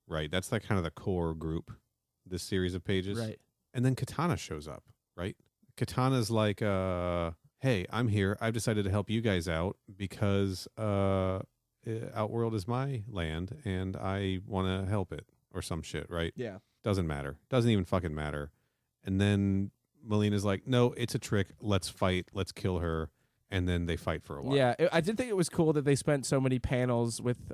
right? That's like kind of the core group, this series of pages. Right. And then Katana shows up, right? Katana's like, hey, I'm here. I've decided to help you guys out because Outworld is my land and I want to help it or some shit, right? Yeah. Doesn't matter. Doesn't even fucking matter. And then Melina's like, no, it's a trick. Let's fight. Let's kill her. And then they fight for a while. Yeah, I did think it was cool that they spent so many panels with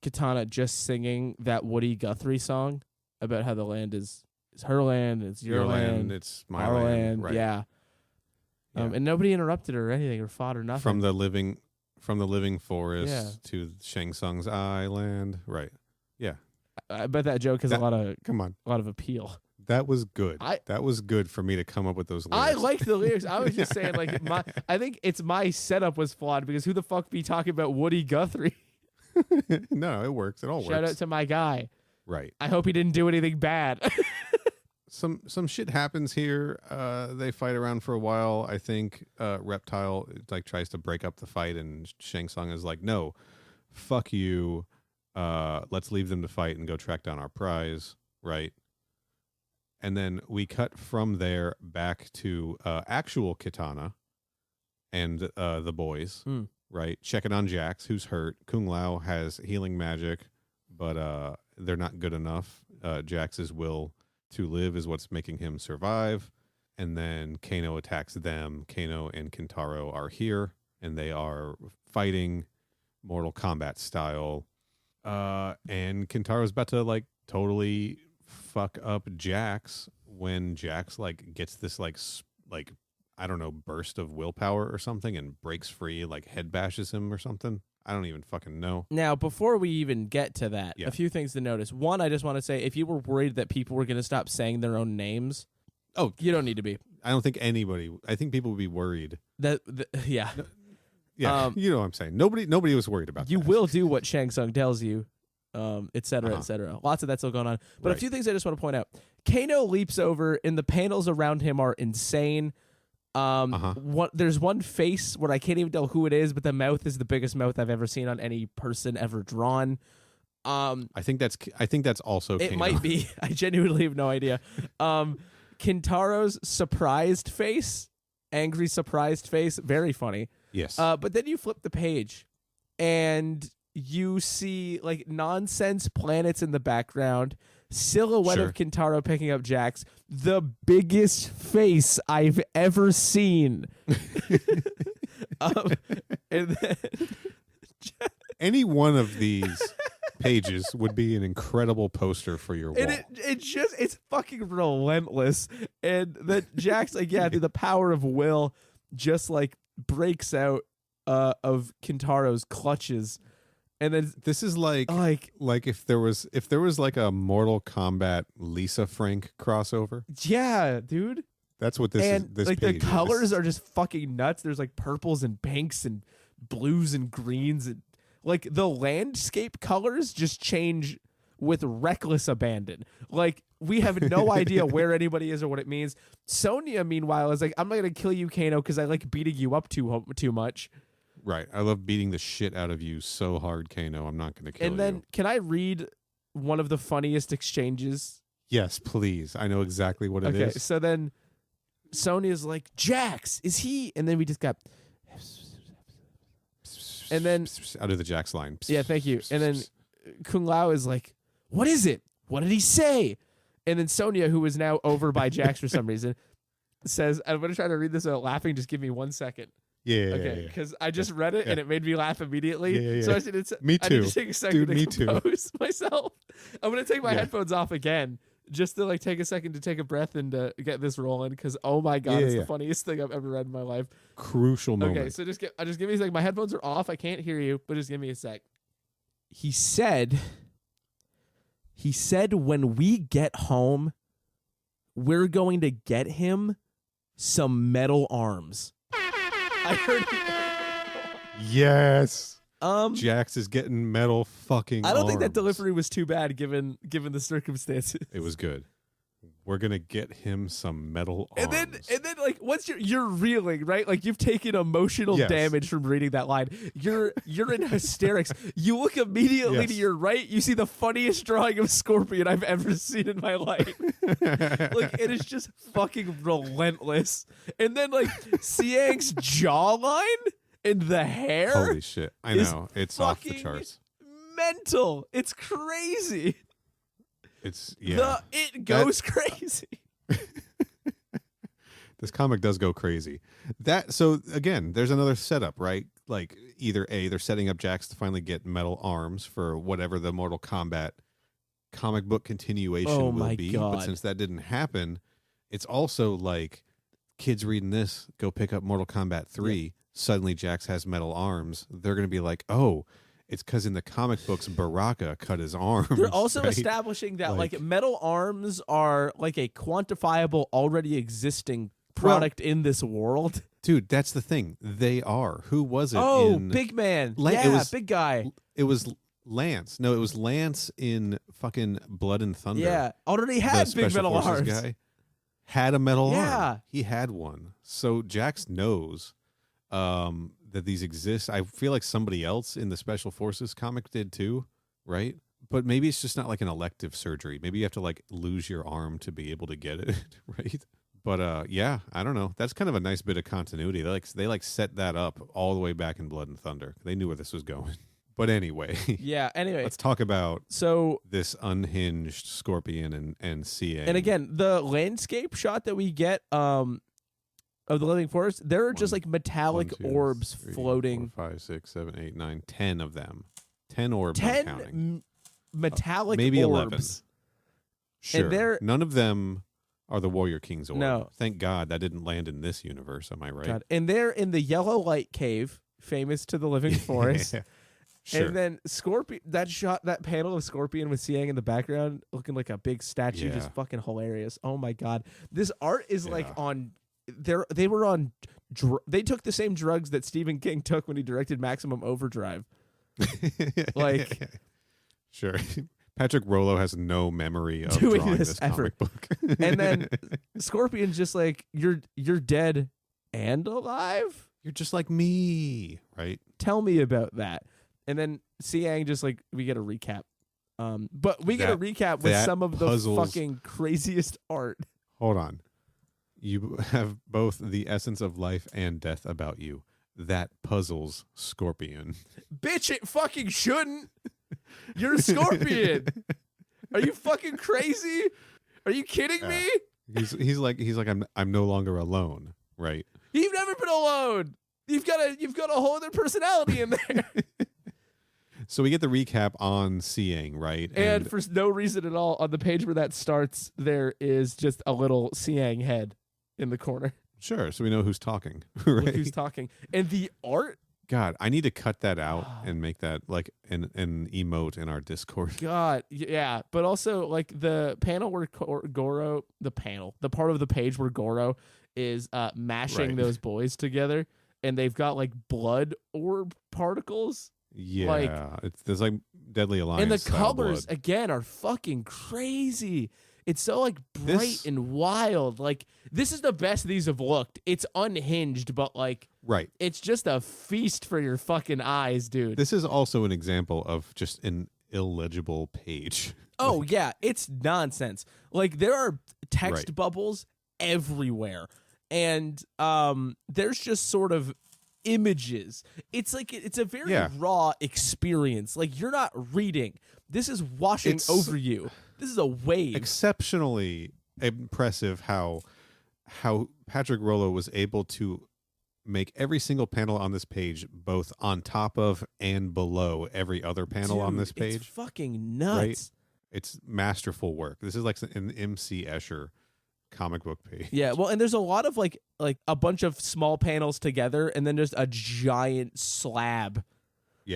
Katana just singing that Woody Guthrie song about how the land is her land, it's your land, it's my our land. Right. Yeah. And nobody interrupted her or anything or fought or nothing. From the living forest to Shang Tsung's island. Right. Yeah. I bet that joke has a lot of appeal. That was good. That was good for me to come up with those lyrics. I liked the lyrics. I was just saying, like, I think it's my setup was flawed because who the fuck be talking about Woody Guthrie? No, it works. It all works. Shout out to my guy. Right. I hope he didn't do anything bad. Some shit happens here. They fight around for a while. I think Reptile like tries to break up the fight, and Shang Tsung is like, "No, fuck you. Let's leave them to fight and go track down our prize." Right. And then we cut from there back to actual Katana and the boys, right? Checking on Jax, who's hurt. Kung Lao has healing magic, but they're not good enough. Jax's will to live is what's making him survive. And then Kano attacks them. Kano and Kintaro are here, and they are fighting Mortal Kombat style. And Kintaro's about to, like, totally fuck up Jax when Jax like gets this like I don't know, burst of willpower or something and breaks free, like head bashes him or something. I don't even fucking know. Now, before we even get to that, a few things to notice. One, I just want to say, if you were worried that people were going to stop saying their own names, you don't need to be. I don't think anybody. I think people would be worried. Yeah. Yeah, you know what I'm saying. Nobody was worried about that. You will do what Shang Tsung tells you. Et cetera, et cetera. Lots of that still going on. But a few things I just want to point out. Kano leaps over, and the panels around him are insane. There's one face where I can't even tell who it is, but the mouth is the biggest mouth I've ever seen on any person ever drawn. I think that's also it Kano. Might be. I genuinely have no idea. Kintaro's surprised face, angry surprised face, very funny. Yes. But then you flip the page, and you see like nonsense planets in the background, silhouette of Kintaro picking up Jax, the biggest face I've ever seen. And then any one of these pages would be an incredible poster for your wall. And it's fucking relentless. And then Jax, like, through the power of will, just like breaks out of Kintaro's clutches. And then this is like if there was like a Mortal Kombat Lisa Frank crossover. Yeah, dude. That's what this is. This like page the colors are just fucking nuts. There's like purples and pinks and blues and greens, and like the landscape colors just change with reckless abandon. Like we have no idea where anybody is or what it means. Sonya, meanwhile, is like, I'm not gonna kill you, Kano, because I like beating you up too much. Right. I love beating the shit out of you so hard, Kano. I'm not going to kill you. And then, can I read one of the funniest exchanges? Yes, please. I know exactly what it is. Okay, so then Sonya's like, Jax, is he? And then we just got... And then... Out of the Jax line. Yeah, thank you. And then Kung Lao is like, what is it? What did he say? And then Sonya, who is now over by Jax for some reason, says, I'm going to try to read this without laughing. Just give me 1 second. Yeah. Okay, because I just read it and it made me laugh immediately. Yeah. So I said, me too. I need to take a second Dude, to compose myself. I'm gonna take my headphones off again, just to like take a second to take a breath and get this rolling. Because oh my god, it's the funniest thing I've ever read in my life. Crucial moment. Okay, so just give me a sec. My headphones are off. I can't hear you, but just give me a sec. He said, when we get home, we're going to get him some metal arms. I heard. Yes. Jax is getting metal fucking I don't arms. think that delivery was too bad given the circumstances. It was good. We're gonna get him some metal arms. And then like once you're reeling, right? Like you've taken emotional damage from reading that line. You're in hysterics. You look immediately to your right, you see the funniest drawing of Scorpion I've ever seen in my life. Like it is just fucking relentless. And then like Siang's jawline and the hair. Holy shit. I know. It's off the charts. Mental. It's crazy. It goes crazy. This comic does go crazy. So again, there's another setup, right? Like either they're setting up Jax to finally get metal arms for whatever the Mortal Kombat comic book continuation will be. God. But since that didn't happen, it's also like kids reading this go pick up Mortal Kombat 3. Yeah. Suddenly Jax has metal arms. They're going to be like, oh, it's because in the comic books, Baraka cut his arms. They're also right? establishing that like metal arms are like a quantifiable, already existing product in this world. Dude, that's the thing. They are. Who was it? Oh, big man. It was, big guy. It was Lance. No, it was Lance in fucking Blood and Thunder. Yeah, already had big metal arms. Guy had a metal arm. He had one. So Jax knows that these exist. I feel like somebody else in the Special Forces comic did too, right? But maybe it's just not like an elective surgery. Maybe you have to like lose your arm to be able to get it, right? But yeah, I don't know. That's kind of a nice bit of continuity. They set that up all the way back in Blood and Thunder. They knew where this was going. But anyway. Yeah, anyway. Let's talk about this unhinged Scorpion and CA. And again, the landscape shot that we get of the living forest, there are just like metallic orbs floating. 4, 5, 6, 7, 8, 9, 10 of them. 10 orbs. 10 metallic maybe orbs. 11. Sure. And none of them are the Warrior King's orb. No. Thank God that didn't land in this universe. Am I right? God. And they're in the Yellow Light Cave, famous to the living forest. Sure. And then Scorpion, that panel of Scorpion with Siang in the background, looking like a big statue, just fucking hilarious. Oh my God, this art is like on. They were on. They took the same drugs that Stephen King took when he directed Maximum Overdrive. Like, sure. Patrick Rollo has no memory of drawing this comic book. And then Scorpion's just like, you're dead and alive? You're just like me, right? Tell me about that. And then Siang just like, we get a recap. But we get a recap with some of the fucking craziest art. Hold on. You have both the essence of life and death about you. That puzzles Scorpion. Bitch, it fucking shouldn't. You're a Scorpion. Are you fucking crazy? Are you kidding me? He's like I'm no longer alone, right? You've never been alone. You've got a whole other personality in there. So we get the recap on Siang, right? And for no reason at all, on the page where that starts, there is just a little Siang head in the corner. Sure, so we know who's talking. Right? Look who's talking. And the art. God, I need to cut that out and make that like an emote in our Discord. God, yeah. But also like the panel where Goro, the part of the page where Goro is mashing those boys together, and they've got like blood orb particles. Yeah, like, there's like Deadly Alliance. And the colors again are fucking crazy. It's so like bright and wild. Like this is the best these have looked. It's unhinged, but like it's just a feast for your fucking eyes, dude. This is also an example of just an illegible page. Oh yeah, it's nonsense. Like there are text bubbles everywhere, and there's just sort of images. It's like it's a very raw experience. Like you're not reading. This is washing over you. This is a wave. Exceptionally impressive how Patrick Rollo was able to make every single panel on this page both on top of and below every other panel on this page. It's fucking nuts. Right? It's masterful work. This is like an M.C. Escher comic book page. Yeah, well, and there's a lot of like a bunch of small panels together and then just a giant slab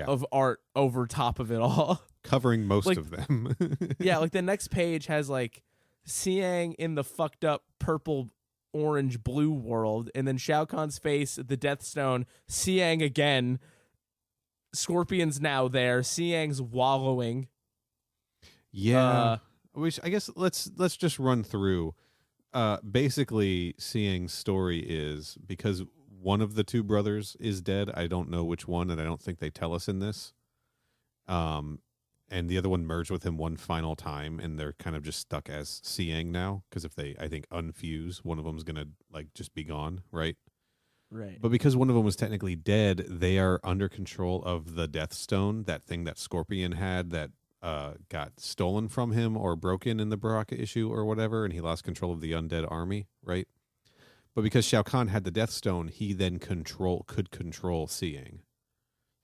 of art over top of it all. Covering most of them. Yeah, like the next page has like Siang in the fucked up purple, orange, blue world, and then Shao Kahn's face, the Death Stone, Siang again. Scorpion's now there. Siang's wallowing. Yeah. Which I guess let's just run through. Basically, Seeing's story is because one of the two brothers is dead. I don't know which one, and I don't think they tell us in this. And the other one merged with him one final time, and they're kind of just stuck as Seeing now. Because if they, I think, unfuse, one of them's gonna like just be gone, right? Right. But because one of them was technically dead, they are under control of the Death Stone, that thing that Scorpion had that got stolen from him or broken in the Baraka issue or whatever, and he lost control of the undead army, right? But because Shao Kahn had the Death Stone, he then could control Seeing.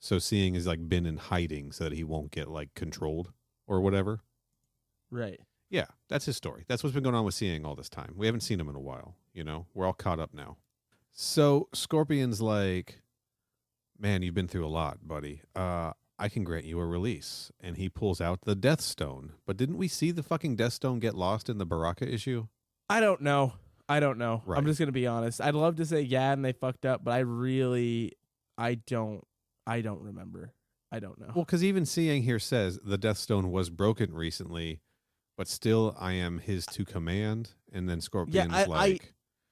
So Seeing has like been in hiding so that he won't get like controlled or whatever. Right. Yeah, that's his story. That's what's been going on with Seeing all this time. We haven't seen him in a while, you know? We're all caught up now. So Scorpion's like, man, you've been through a lot, buddy. I can grant you a release. And he pulls out the Death Stone. But didn't we see the fucking Death Stone get lost in the Baraka issue? I don't know. Right. I'm just going to be honest. I'd love to say yeah, and they fucked up, but I don't remember. I don't know. Well, because even Seeing here says the Death Stone was broken recently, but still I am his to command. And then Scorpion's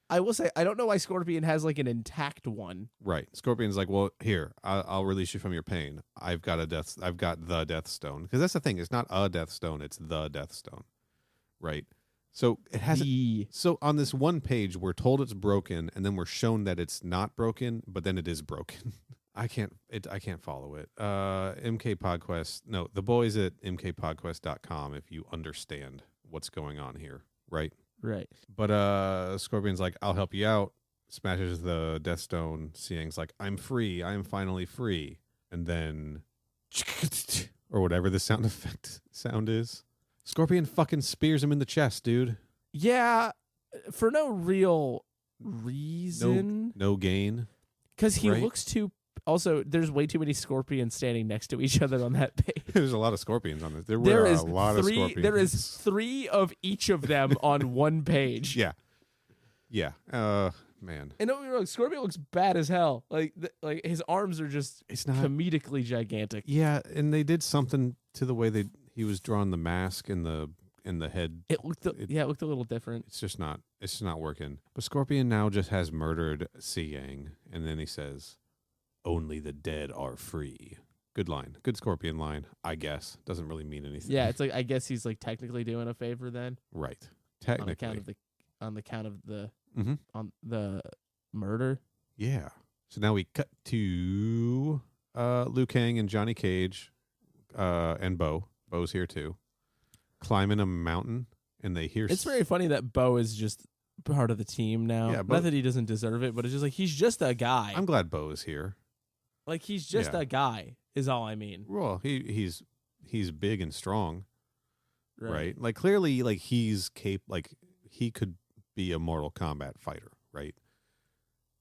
I will say, I don't know why Scorpion has like an intact one. Right. Scorpion's like, well, here, I'll release you from your pain. I've got the Death Stone. Because that's the thing. It's not a Death Stone. It's the Death Stone. Right. So it has. So on this one page, we're told it's broken, and then we're shown that it's not broken, but then it is broken. I can't follow it. MK Podquest. No, the boys at mkpodquest.com, if you understand what's going on here. Right. Right. But Scorpion's like, I'll help you out. Smashes the Death Stone. Seeing's like, I'm free. I am finally free. And then, or whatever the sound effect sound is, Scorpion fucking spears him in the chest, dude. Yeah, for no real reason. No gain. Because he looks too. Also, there's way too many scorpions standing next to each other on that page. There's a lot of scorpions on this. There is a lot of scorpions. There is 3 of each of them on one page. Yeah. Yeah. Man. And don't get me wrong, Scorpion looks bad as hell. Like his arms are just comedically gigantic. Yeah, and they did something to the way he was drawing the mask and the head. It looked a little different. It's just not working. But Scorpion now just has murdered Seeing, and then he says, only the dead are free. Good line. Good Scorpion line, I guess. Doesn't really mean anything. Yeah, it's like, I guess he's like technically doing a favor then. Right. Technically. On the count of on the murder. Yeah. So now we cut to Liu Kang and Johnny Cage and Bo. Bo's here too. Climbing a mountain, and they hear... It's very funny that Bo is just part of the team now. Yeah, not that he doesn't deserve it, but it's just like he's just a guy. I'm glad Bo is here. Like he's just a guy is all I mean. Well, he's big and strong, right? Like clearly, like he's like he could be a Mortal Kombat fighter, right?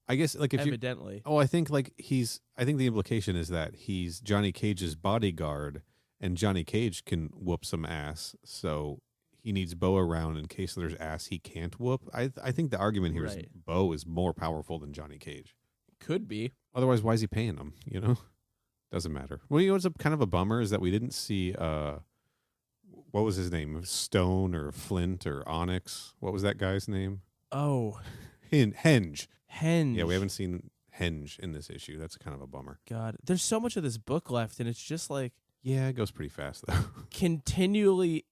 I guess like if evidently. I think the implication is that he's Johnny Cage's bodyguard, and Johnny Cage can whoop some ass, so he needs Bo around in case there's ass he can't whoop. I think the argument here is Bo is more powerful than Johnny Cage. Could be. Otherwise, why is he paying him? You know, doesn't matter. Well, you know what's kind of a bummer is that we didn't see what was his name? Stone or Flint or Onyx? What was that guy's name? Oh, Henge. Henge. Yeah, we haven't seen Henge in this issue. That's kind of a bummer. God, there's so much of this book left, and it's just like it goes pretty fast though. Continually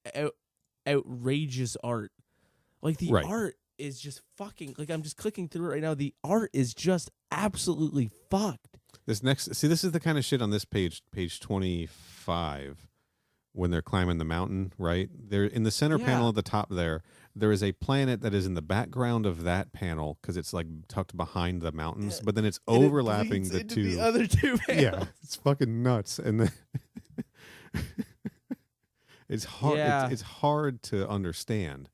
outrageous art. Like the art is just fucking, like I'm just clicking through it right now. The art is just absolutely fucked. This is the kind of shit on this page 25, when they're climbing the mountain, right? They're in the center panel at the top there is a planet that is in the background of that panel because it's like tucked behind the mountains, but then it's overlapping the other two panels. Yeah, it's fucking nuts. And then it's hard. It's hard to understand.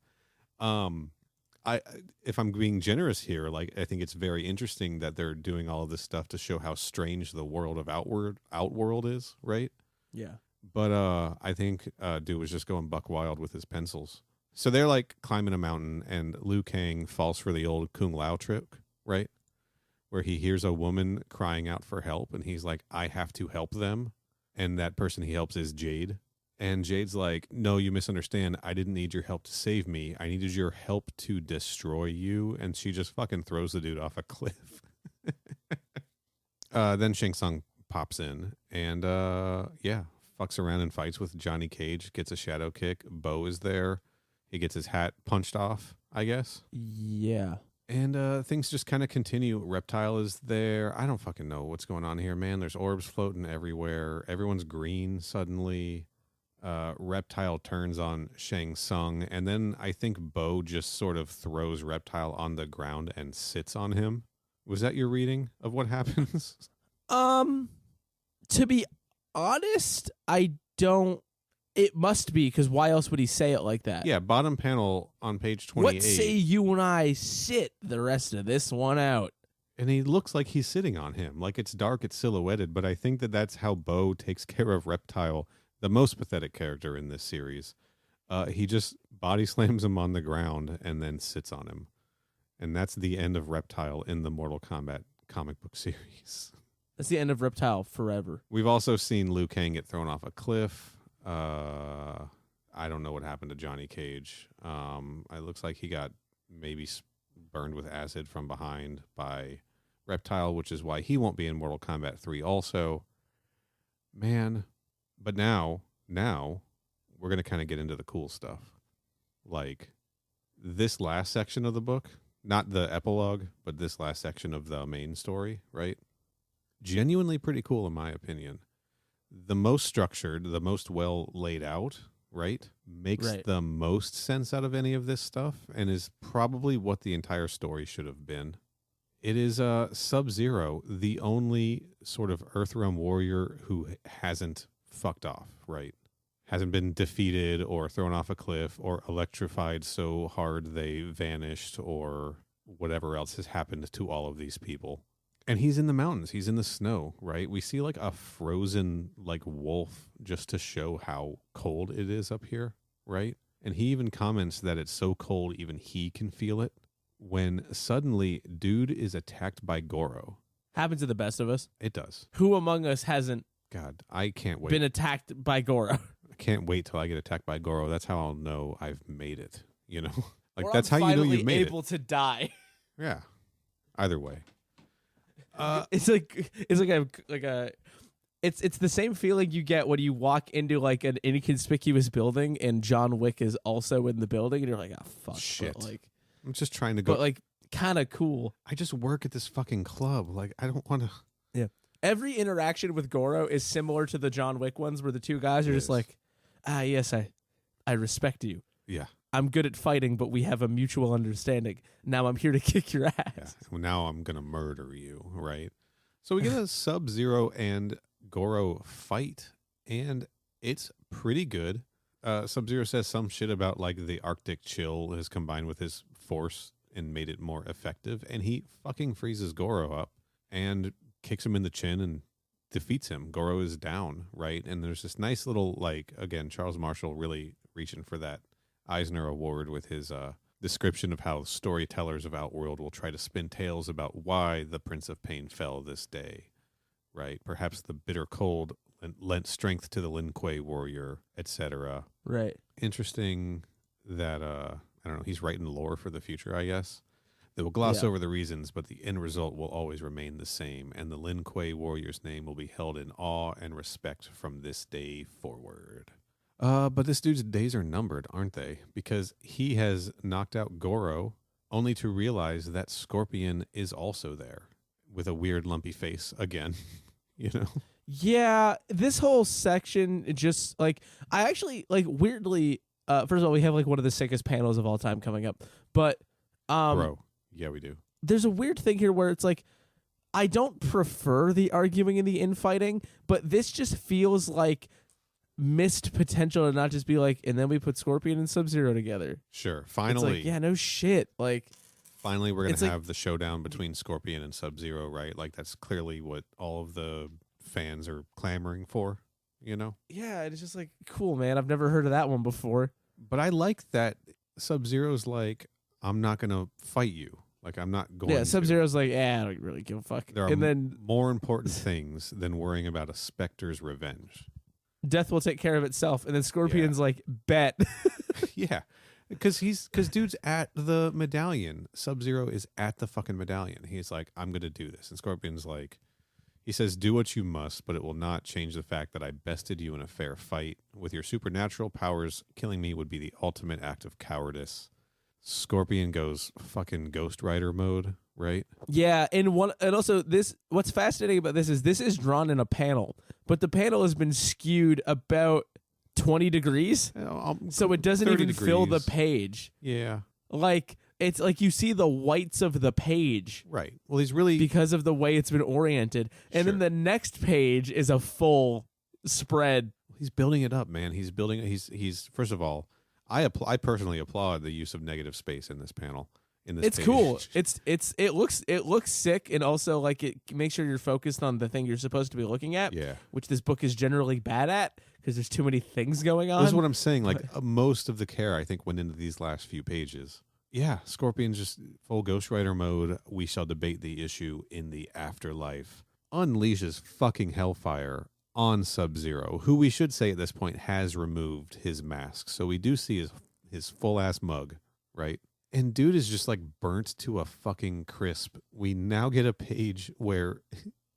If I'm being generous here, like I think it's very interesting that they're doing all of this stuff to show how strange the world of Outworld is, right? Yeah. But I think dude was just going buck wild with his pencils. So they're like climbing a mountain, and Liu Kang falls for the old Kung Lao trick, right? Where he hears a woman crying out for help, and he's like, I have to help them. And that person he helps is Jade. And Jade's like, no, you misunderstand. I didn't need your help to save me. I needed your help to destroy you. And she just fucking throws the dude off a cliff. Then Shang Tsung pops in and, fucks around and fights with Johnny Cage, gets a shadow kick. Bo is there. He gets his hat punched off, I guess. Yeah. And things just kind of continue. Reptile is there. I don't fucking know what's going on here, man. There's orbs floating everywhere. Everyone's green suddenly. Reptile turns on Shang Tsung, and then I think Bo just sort of throws Reptile on the ground and sits on him. Was that your reading of what happens? To be honest, I don't. It must be, because why else would he say it like that? Yeah, bottom panel on page 28. What say you and I sit the rest of this one out? And he looks like he's sitting on him. Like, it's dark, it's silhouetted, but I think that that's how Bo takes care of Reptile, the most pathetic character in this series. He just body slams him on the ground and then sits on him. And that's the end of Reptile in the Mortal Kombat comic book series. That's the end of Reptile forever. We've also seen Liu Kang get thrown off a cliff. I don't know what happened to Johnny Cage. It looks like he got maybe burned with acid from behind by Reptile, which is why he won't be in Mortal Kombat 3 also. Man, but now we're going to kind of get into the cool stuff. Like this last section of the book, not the epilogue, but this last section of the main story, right? Genuinely pretty cool in my opinion. The most structured, the most well laid out, right? Makes the most sense out of any of this stuff and is probably what the entire story should have been. It is Sub-Zero, the only sort of Earthrealm warrior who hasn't fucked off, right? Hasn't been defeated or thrown off a cliff or electrified so hard they vanished or whatever else has happened to all of these people. And he's in the mountains. He's in the snow, right? We see like a frozen like wolf just to show how cold it is up here, right? And he even comments that it's so cold even he can feel it. When suddenly dude is attacked by Goro. Happens to the best of us. It does. Who among us hasn't God, I can't wait. been attacked by Goro? I can't wait till I get attacked by Goro. That's how I'll know I've made it, you know? Like Or that's I'm how you know finally you've made able to die. Yeah. Either way. It's like it's the same feeling you get when you walk into like an inconspicuous building and John Wick is also in the building and you're like, oh fuck, shit. But, like, I'm just trying to go. but like kind of cool. I just work at this fucking club. Like I don't want to. Yeah. Every interaction with Goro is similar to the John Wick ones, where the two guys are just like, yes, I respect you. Yeah. I'm good at fighting, but we have a mutual understanding. Now I'm here to kick your ass. Yeah. Well, now I'm gonna murder you, right? So we get a Sub-Zero and Goro fight, and it's pretty good. Sub-Zero says some shit about like the Arctic chill has combined with his force and made it more effective, and he fucking freezes Goro up and kicks him in the chin and defeats him. Goro is down, right? And there's this nice little, like, again, Charles Marshall really reaching for that Eisner Award with his description of how storytellers of Outworld will try to spin tales about why the Prince of Pain fell this day, right? Perhaps the bitter cold lent strength to the Lin Kuei warrior, etc. Right. Interesting that, I don't know, he's writing lore for the future, I guess. They will gloss over the reasons, but the end result will always remain the same, and the Lin Kuei warrior's name will be held in awe and respect from this day forward. But this dude's days are numbered, aren't they? Because he has knocked out Goro, only to realize that Scorpion is also there with a weird lumpy face again, you know? Yeah, this whole section just like I actually like weirdly. First of all, we have like one of the sickest panels of all time coming up, but Bro, yeah, we do. There's a weird thing here where it's like I don't prefer the arguing and the infighting, but this just feels like missed potential to not just be like, and then we put Scorpion and Sub-Zero together. Sure, finally, it's like, yeah, no shit, like. Finally, we're gonna have the showdown between Scorpion and Sub-Zero, right? Like that's clearly what all of the fans are clamoring for, you know? Yeah, it's just like, cool, man. I've never heard of that one before. But I like that Sub-Zero's like, I'm not going to fight you. Like, I'm not going to. Yeah, Sub-Zero's like, I don't really give a fuck. There are more important things than worrying about a Spectre's revenge. Death will take care of itself. And then Scorpion's like, bet. Yeah. Because dude's at the medallion. Sub-Zero is at the fucking medallion. He's like, I'm going to do this. And Scorpion's like, he says, do what you must, but it will not change the fact that I bested you in a fair fight. With your supernatural powers, killing me would be the ultimate act of cowardice. Scorpion goes fucking Ghost Rider mode, right? Yeah, and also this. What's fascinating about this is drawn in a panel, but the panel has been skewed about 20 degrees, so it doesn't even fill the page. Yeah, like it's like you see the whites of the page, right? Well, he's really because of the way it's been oriented, and then the next page is a full spread. He's building it up, man. He's building. He's first of all. I personally applaud the use of negative space in this panel. It's page. Cool. It looks sick, and also like it makes sure you're focused on the thing you're supposed to be looking at. Yeah. Which this book is generally bad at because there's too many things going on. That's what I'm saying. Like most of the care, I think, went into these last few pages. Yeah, Scorpion's just full Ghost Rider mode. We shall debate the issue in the afterlife. Unleashes fucking hellfire on Sub-Zero, who we should say at this point has removed his mask. So we do see his full-ass mug, right? And dude is just like burnt to a fucking crisp. We now get a page where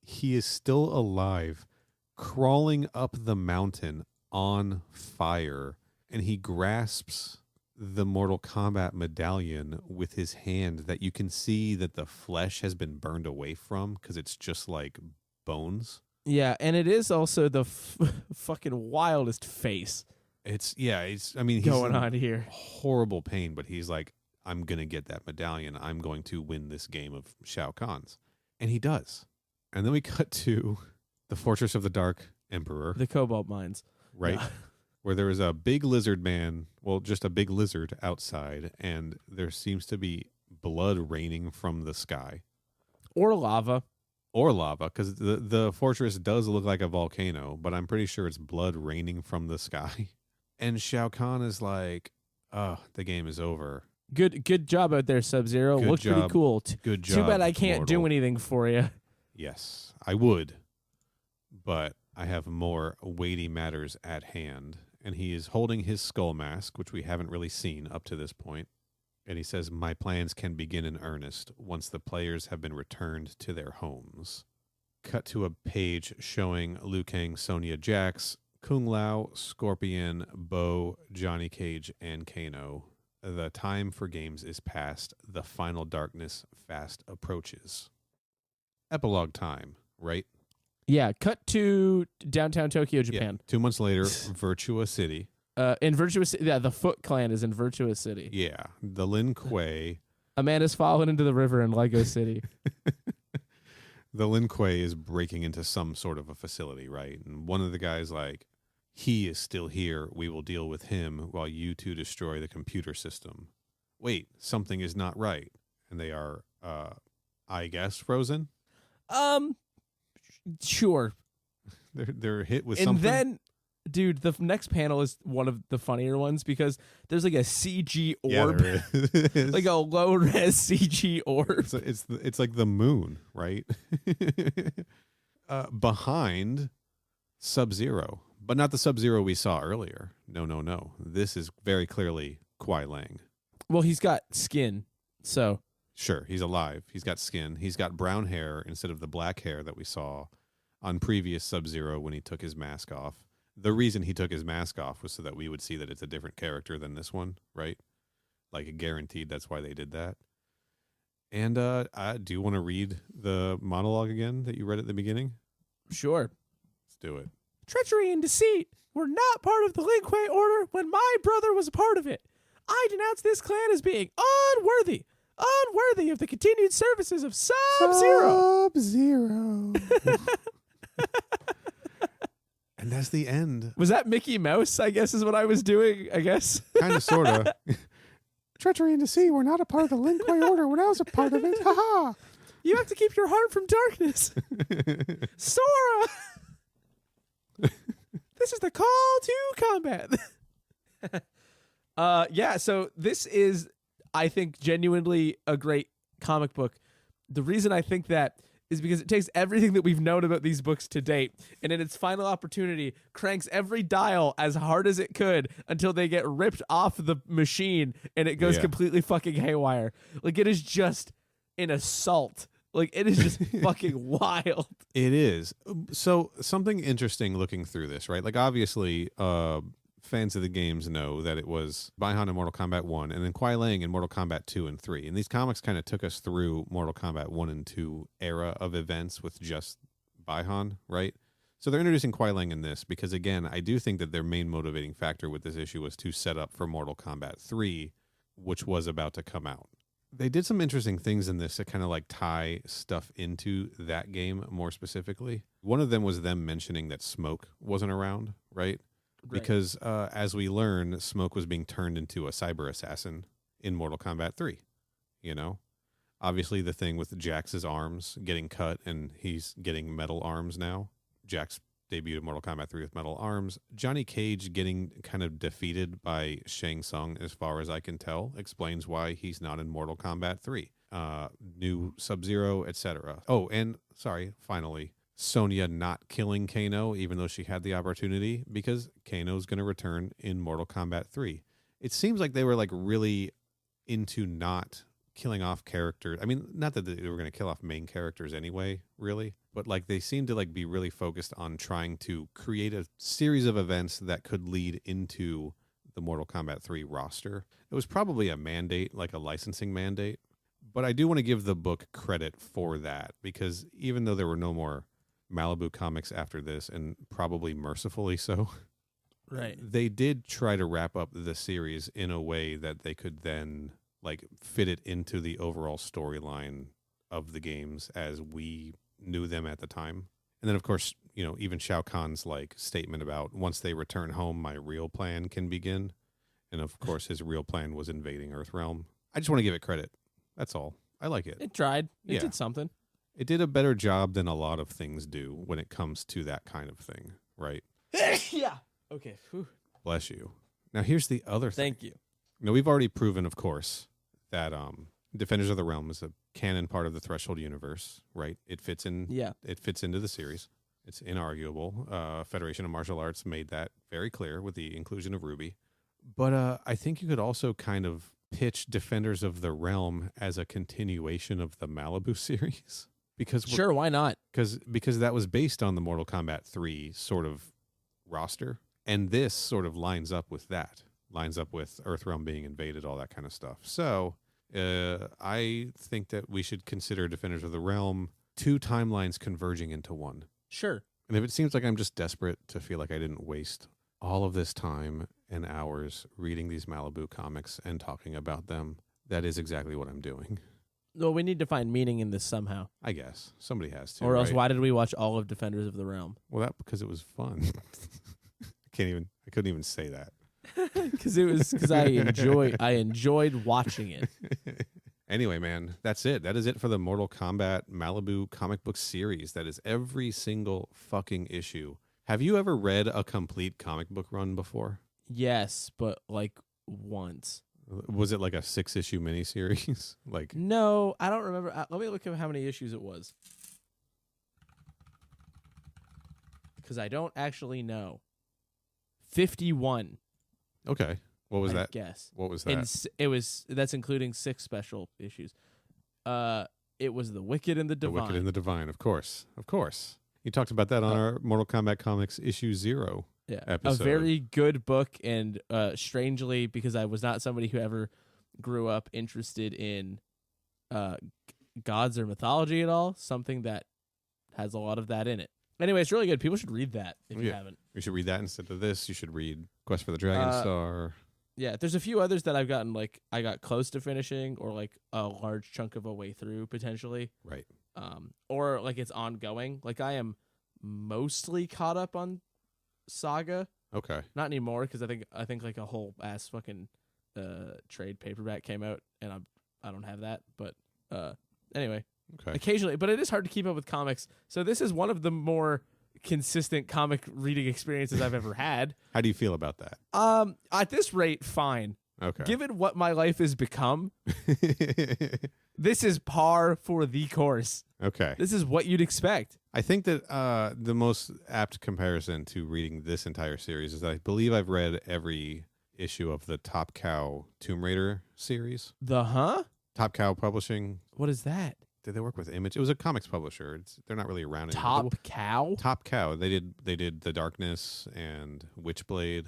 he is still alive, crawling up the mountain on fire, and he grasps the Mortal Kombat medallion with his hand that you can see that the flesh has been burned away from because it's just like bones. Yeah, and it is also the fucking wildest face. I mean, he's going on here. Horrible pain, but he's like, I'm going to get that medallion. I'm going to win this game of Shao Kahn's. And he does. And then we cut to the Fortress of the Dark Emperor. The Cobalt Mines. Right? Yeah. Where there is a big lizard man, well, just a big lizard outside, and there seems to be blood raining from the sky. Or lava. Or lava, because the fortress does look like a volcano, but I'm pretty sure it's blood raining from the sky. And Shao Kahn is like, oh, the game is over. Good job out there, Sub-Zero. Looked pretty cool. Good job. Too bad I can't do anything for you. Yes, I would. But I have more weighty matters at hand. And he is holding his skull mask, which we haven't really seen up to this point. And he says, my plans can begin in earnest once the players have been returned to their homes. Cut to a page showing Liu Kang, Sonya Jax, Kung Lao, Scorpion, Bo, Johnny Cage, and Kano. The time for games is past. The final darkness fast approaches. Epilogue time, right? Yeah, cut to downtown Tokyo, Japan. Yeah, 2 months later, Virtua City. In Virtua City, the Foot Clan is in Virtua City. Yeah, the Lin Kuei. A man has fallen into the river in Lego City. The Lin Kuei is breaking into some sort of a facility, right? And one of the guys like, he is still here. We will deal with him while you two destroy the computer system. Wait, something is not right. And they are, I guess, frozen? Sure. They're hit with and something. And then, dude, the next panel is one of the funnier ones because there's like a CG orb. Yeah, there is. Like a low-res CG orb. It's like the moon, right? Behind Sub-Zero. But not the Sub-Zero we saw earlier. No. This is very clearly Kuai Lang. Well, he's got skin, so. Sure, he's alive. He's got skin. He's got brown hair instead of the black hair that we saw on previous Sub-Zero when he took his mask off. The reason he took his mask off was so that we would see that it's a different character than this one, right? Like, guaranteed that's why they did that. And do you want to read the monologue again that you read at the beginning? Sure. Let's do it. Treachery and deceit were not part of the Lin Kuei order when my brother was a part of it. I denounce this clan as being unworthy of the continued services of Sub-Zero. Sub-Zero. And that's the end. Was that Mickey Mouse, I guess, is what I was doing, I guess? Kind of, sort of. Treachery and deceit were not a part of the Lin Kuei order when I was a part of it. Ha-ha. You have to keep your heart from darkness. Sora! This is the call to combat. Yeah, so this is, I think, genuinely a great comic book. The reason I think that is because it takes everything that we've known about these books to date, and in its final opportunity, cranks every dial as hard as it could until they get ripped off the machine and it goes completely fucking haywire. Like, it is just an assault. Like, it is just fucking wild. It is. So something interesting looking through this, right? Like, obviously, fans of the games know that it was Bi-Han in Mortal Kombat 1 and then Kuai Liang in Mortal Kombat 2 and 3. And these comics kind of took us through Mortal Kombat 1 and 2 era of events with just Bi-Han, right? So they're introducing Kuai Liang in this because, again, I do think that their main motivating factor with this issue was to set up for Mortal Kombat 3, which was about to come out. They did some interesting things in this to kind of like tie stuff into that game more specifically. One of them was them mentioning that Smoke wasn't around, right? Because as we learn, Smoke was being turned into a cyber assassin in Mortal Kombat 3, you know? Obviously, the thing with Jax's arms getting cut and he's getting metal arms now. Jax debuted in Mortal Kombat 3 with metal arms. Johnny Cage getting kind of defeated by Shang Tsung, as far as I can tell, explains why he's not in Mortal Kombat 3. New Sub-Zero, etc. Oh, and sorry, finally, Sonya not killing Kano, even though she had the opportunity, because Kano's going to return in Mortal Kombat 3. It seems like they were like really into not killing off characters. I mean, not that they were going to kill off main characters anyway, really, but like they seem to like be really focused on trying to create a series of events that could lead into the Mortal Kombat 3 roster. It was probably a mandate, like a licensing mandate, but I do want to give the book credit for that, because even though there were no more Malibu comics after this, and probably mercifully so, right, they did try to wrap up the series in a way that they could then like fit it into the overall storyline of the games as we knew them at the time. And then of course, you know, even Shao Kahn's like statement about once they return home, my real plan can begin. And of course his real plan was invading Earthrealm. I just want to give it credit. That's all. I like it. It tried. It did something. It did a better job than a lot of things do when it comes to that kind of thing, right? Yeah. Okay. Whew. Bless you. Now, here's the other thing. Thank you. Now, we've already proven, of course, that Defenders of the Realm is a canon part of the Threshold universe, right? It fits in. Yeah. It fits into the series. It's inarguable. Federation of Martial Arts made that very clear with the inclusion of Ruby. But I think you could also kind of pitch Defenders of the Realm as a continuation of the Malibu series. Because sure, why not? Because that was based on the Mortal Kombat 3 sort of roster, and this sort of lines up with that. Lines up with Earthrealm being invaded, all that kind of stuff. So I think that we should consider Defenders of the Realm 2 timelines converging into one. Sure. And if it seems like I'm just desperate to feel like I didn't waste all of this time and hours reading these Malibu comics and talking about them, that is exactly what I'm doing. Well, we need to find meaning in this somehow. I guess somebody has to. Or else, right? why did we watch all of Defenders of the Realm? Well, because it was fun. I couldn't even say that. Because I enjoyed watching it. Anyway, man, that's it. That is it for the Mortal Kombat Malibu comic book series. That is every single fucking issue. Have you ever read a complete comic book run before? Yes, but like once. Was it like a 6-issue miniseries? Like, no, I don't remember. Let me look at how many issues it was, because I don't actually know. 51. Okay, what was that? Guess. What was that? That's including 6 special issues. It was The Wicked and the Divine. The Wicked and the Divine, of course. You talked about that on our Mortal Kombat Comics issue 0. Yeah, episode. A very good book, and strangely, because I was not somebody who ever grew up interested in gods or mythology at all, something that has a lot of that in it. Anyway, it's really good. People should read that if you haven't. You should read that instead of this. You should read Quest for the Dragon Star. Yeah, there's a few others that I've gotten, like, I got close to finishing, or like a large chunk of a way through potentially. Right. Or like it's ongoing. Like I am mostly caught up on Saga. Okay. Not anymore, because I think like a whole ass fucking trade paperback came out, and I don't have that. But anyway, okay. Occasionally, but it is hard to keep up with comics. So this is one of the more consistent comic reading experiences I've ever had. How do you feel about that? At this rate, fine. Okay. Given what my life has become, This is par for the course. Okay. This is what you'd expect. I think that the most apt comparison to reading this entire series is that I believe I've read every issue of the Top Cow Tomb Raider series. Top Cow Publishing. What is that? Did they work with Image? It was a comics publisher. They're not really around Top anymore. Cow? Top Cow. They did The Darkness and Witchblade.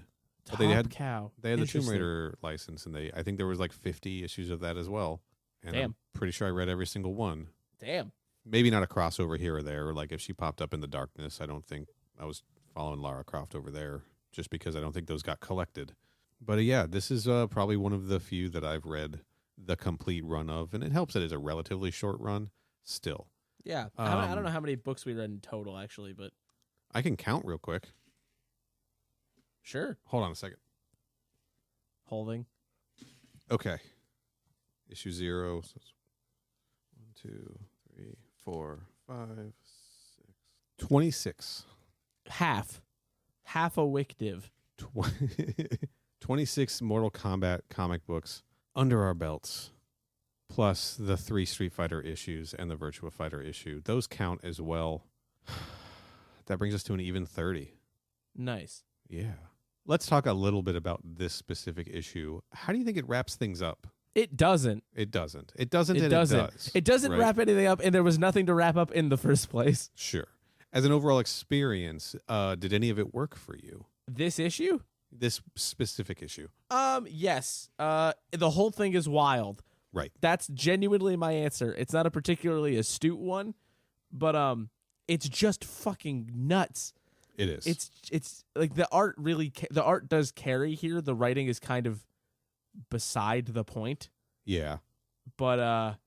Cow. They had the Tomb Raider license, and I think there was like 50 issues of that as well. And Damn. I'm pretty sure I read every single one. Damn. Maybe not a crossover here or there. Like if she popped up in The Darkness, I don't think I was following Lara Croft over there, just because I don't think those got collected. But yeah, this is probably one of the few that I've read the complete run of, and it helps that it's a relatively short run still. Yeah. I don't know how many books we read in total, actually, but... I can count real quick. Sure. Hold on a second. Holding. Okay. Issue 0. So it's 1, 2, 3, 4, 5, 6. 26. Half a wick div. 26 Mortal Kombat comic books under our belts, plus the 3 Street Fighter issues and the Virtua Fighter issue. Those count as well. That brings us to an even 30. Nice. Yeah. Let's talk a little bit about this specific issue. How do you think it wraps things up? It doesn't. It doesn't. It doesn't. It and doesn't. It does. It doesn't right? wrap anything up, and there was nothing to wrap up in the first place. Sure. As an overall experience, did any of it work for you? This issue? This specific issue? Yes. The whole thing is wild. Right. That's genuinely my answer. It's not a particularly astute one, but it's just fucking nuts. It is. It's like the art does carry here. The writing is kind of beside the point. Yeah. But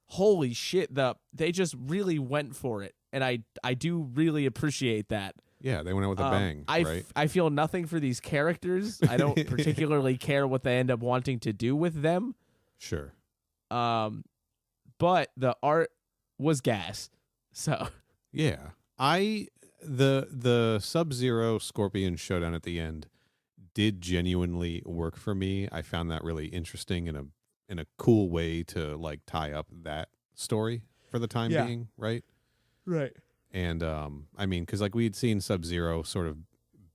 holy shit, they just really went for it, and I do really appreciate that. Yeah, they went out with a bang, right? I feel nothing for these characters. I don't particularly care what they end up wanting to do with them. Sure. But the art was gas. So yeah, the Sub-Zero Scorpion showdown at the end did genuinely work for me. I found that really interesting in a cool way to like tie up that story for the time being, right? Right. And I mean, because like we'd seen Sub-Zero sort of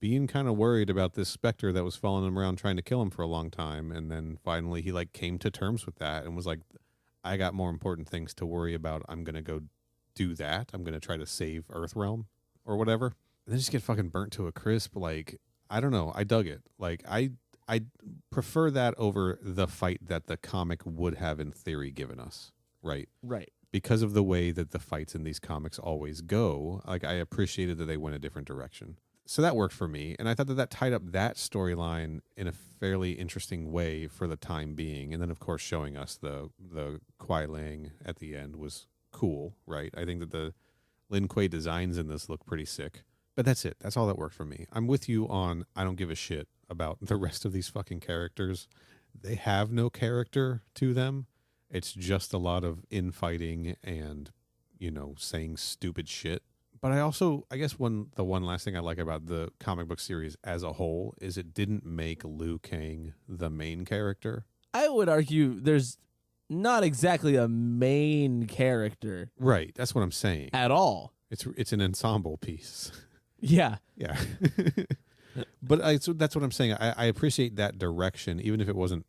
being kind of worried about this specter that was following him around trying to kill him for a long time, and then finally he like came to terms with that and was like, I got more important things to worry about. I'm gonna go do that. I'm gonna try to save Earthrealm or whatever. And then just get fucking burnt to a crisp. Like, I don't know. I dug it. Like I prefer that over the fight that the comic would have in theory given us. Right. Right. Because of the way that the fights in these comics always go, like I appreciated that they went a different direction. So that worked for me, and I thought that tied up that storyline in a fairly interesting way for the time being. And then, of course, showing us the Kuai Lang at the end was cool, right? I think that the Lin Kuei designs in this look pretty sick. But that's it. That's all that worked for me. I'm with you on I don't give a shit about the rest of these fucking characters. They have no character to them. It's just a lot of infighting and, you know, saying stupid shit. But I guess the one last thing I like about the comic book series as a whole is it didn't make Liu Kang the main character. I would argue there's not exactly a main character. Right. That's what I'm saying. At all. It's an ensemble piece. Yeah. Yeah. But so that's what I'm saying. I appreciate that direction, even if it wasn't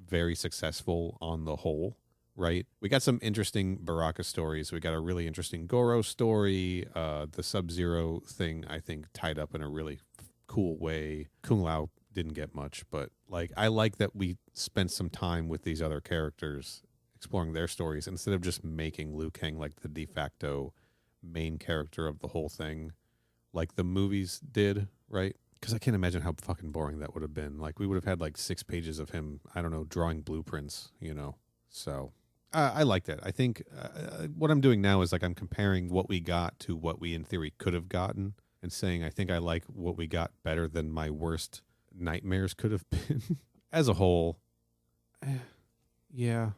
very successful on the whole. Right. We got some interesting Baraka stories. We got a really interesting Goro story. The Sub-Zero thing, I think, tied up in a really cool way. Kung Lao didn't get much, but like I like that we spent some time with these other characters exploring their stories instead of just making Liu Kang like the de facto main character of the whole thing, like the movies did, right? Because I can't imagine how fucking boring that would have been. Like we would have had like 6 pages of him, I don't know, drawing blueprints, you know. So I like that. I think what I'm doing now is like I'm comparing what we got to what we in theory could have gotten and saying I think I like what we got better than my worst nightmares could have been. As a whole, yeah,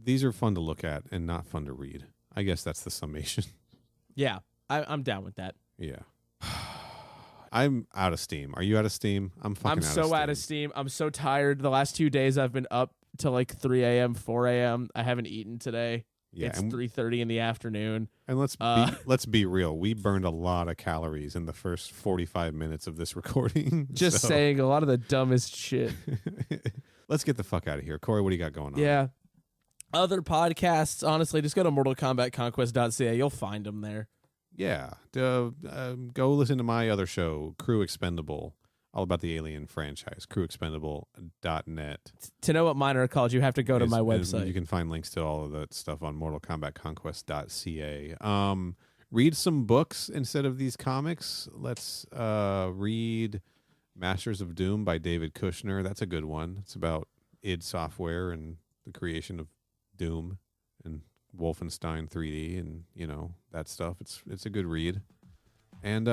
these are fun to look at and not fun to read. I guess that's the summation. Yeah, I'm down with that. Yeah. I'm out of steam. Are you out of steam? I'm fucking out of steam. I'm so tired. The last 2 days I've been up till like 3 a.m., 4 a.m. I haven't eaten today. Yeah, It's 3:30 in the afternoon. and let's be real. We burned a lot of calories in the first 45 minutes of this recording. Just saying a lot of the dumbest shit. Let's get the fuck out of here. Corey, what do you got going on? Yeah. Other podcasts, honestly, just go to mortalkombatconquest.ca. You'll find them there. Yeah. Go listen to my other show, Crew Expendable, all about the Alien franchise, crewexpendable.net. To know what mine are called, you have to go to my website. You can find links to all of that stuff on mortalkombatconquest.ca. Read some books instead of these comics. Let's read Masters of Doom by David Kushner. That's a good one. It's about id Software and the creation of Doom and Wolfenstein 3D and, that stuff. It's a good read. And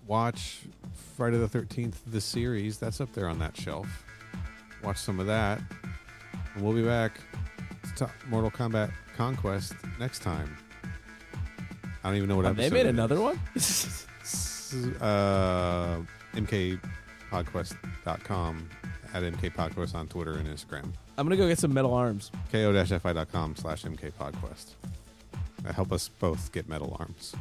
watch Friday the 13th, the series. That's up there on that shelf. Watch some of that. And we'll be back to talk Mortal Kombat Conquest next time. I don't even know what episode they made another one? mkpodquest.com, at mkpodquest on Twitter and Instagram. I'm going to go get some metal arms. ko-fi.com/mkpodquest. Help us both get metal arms.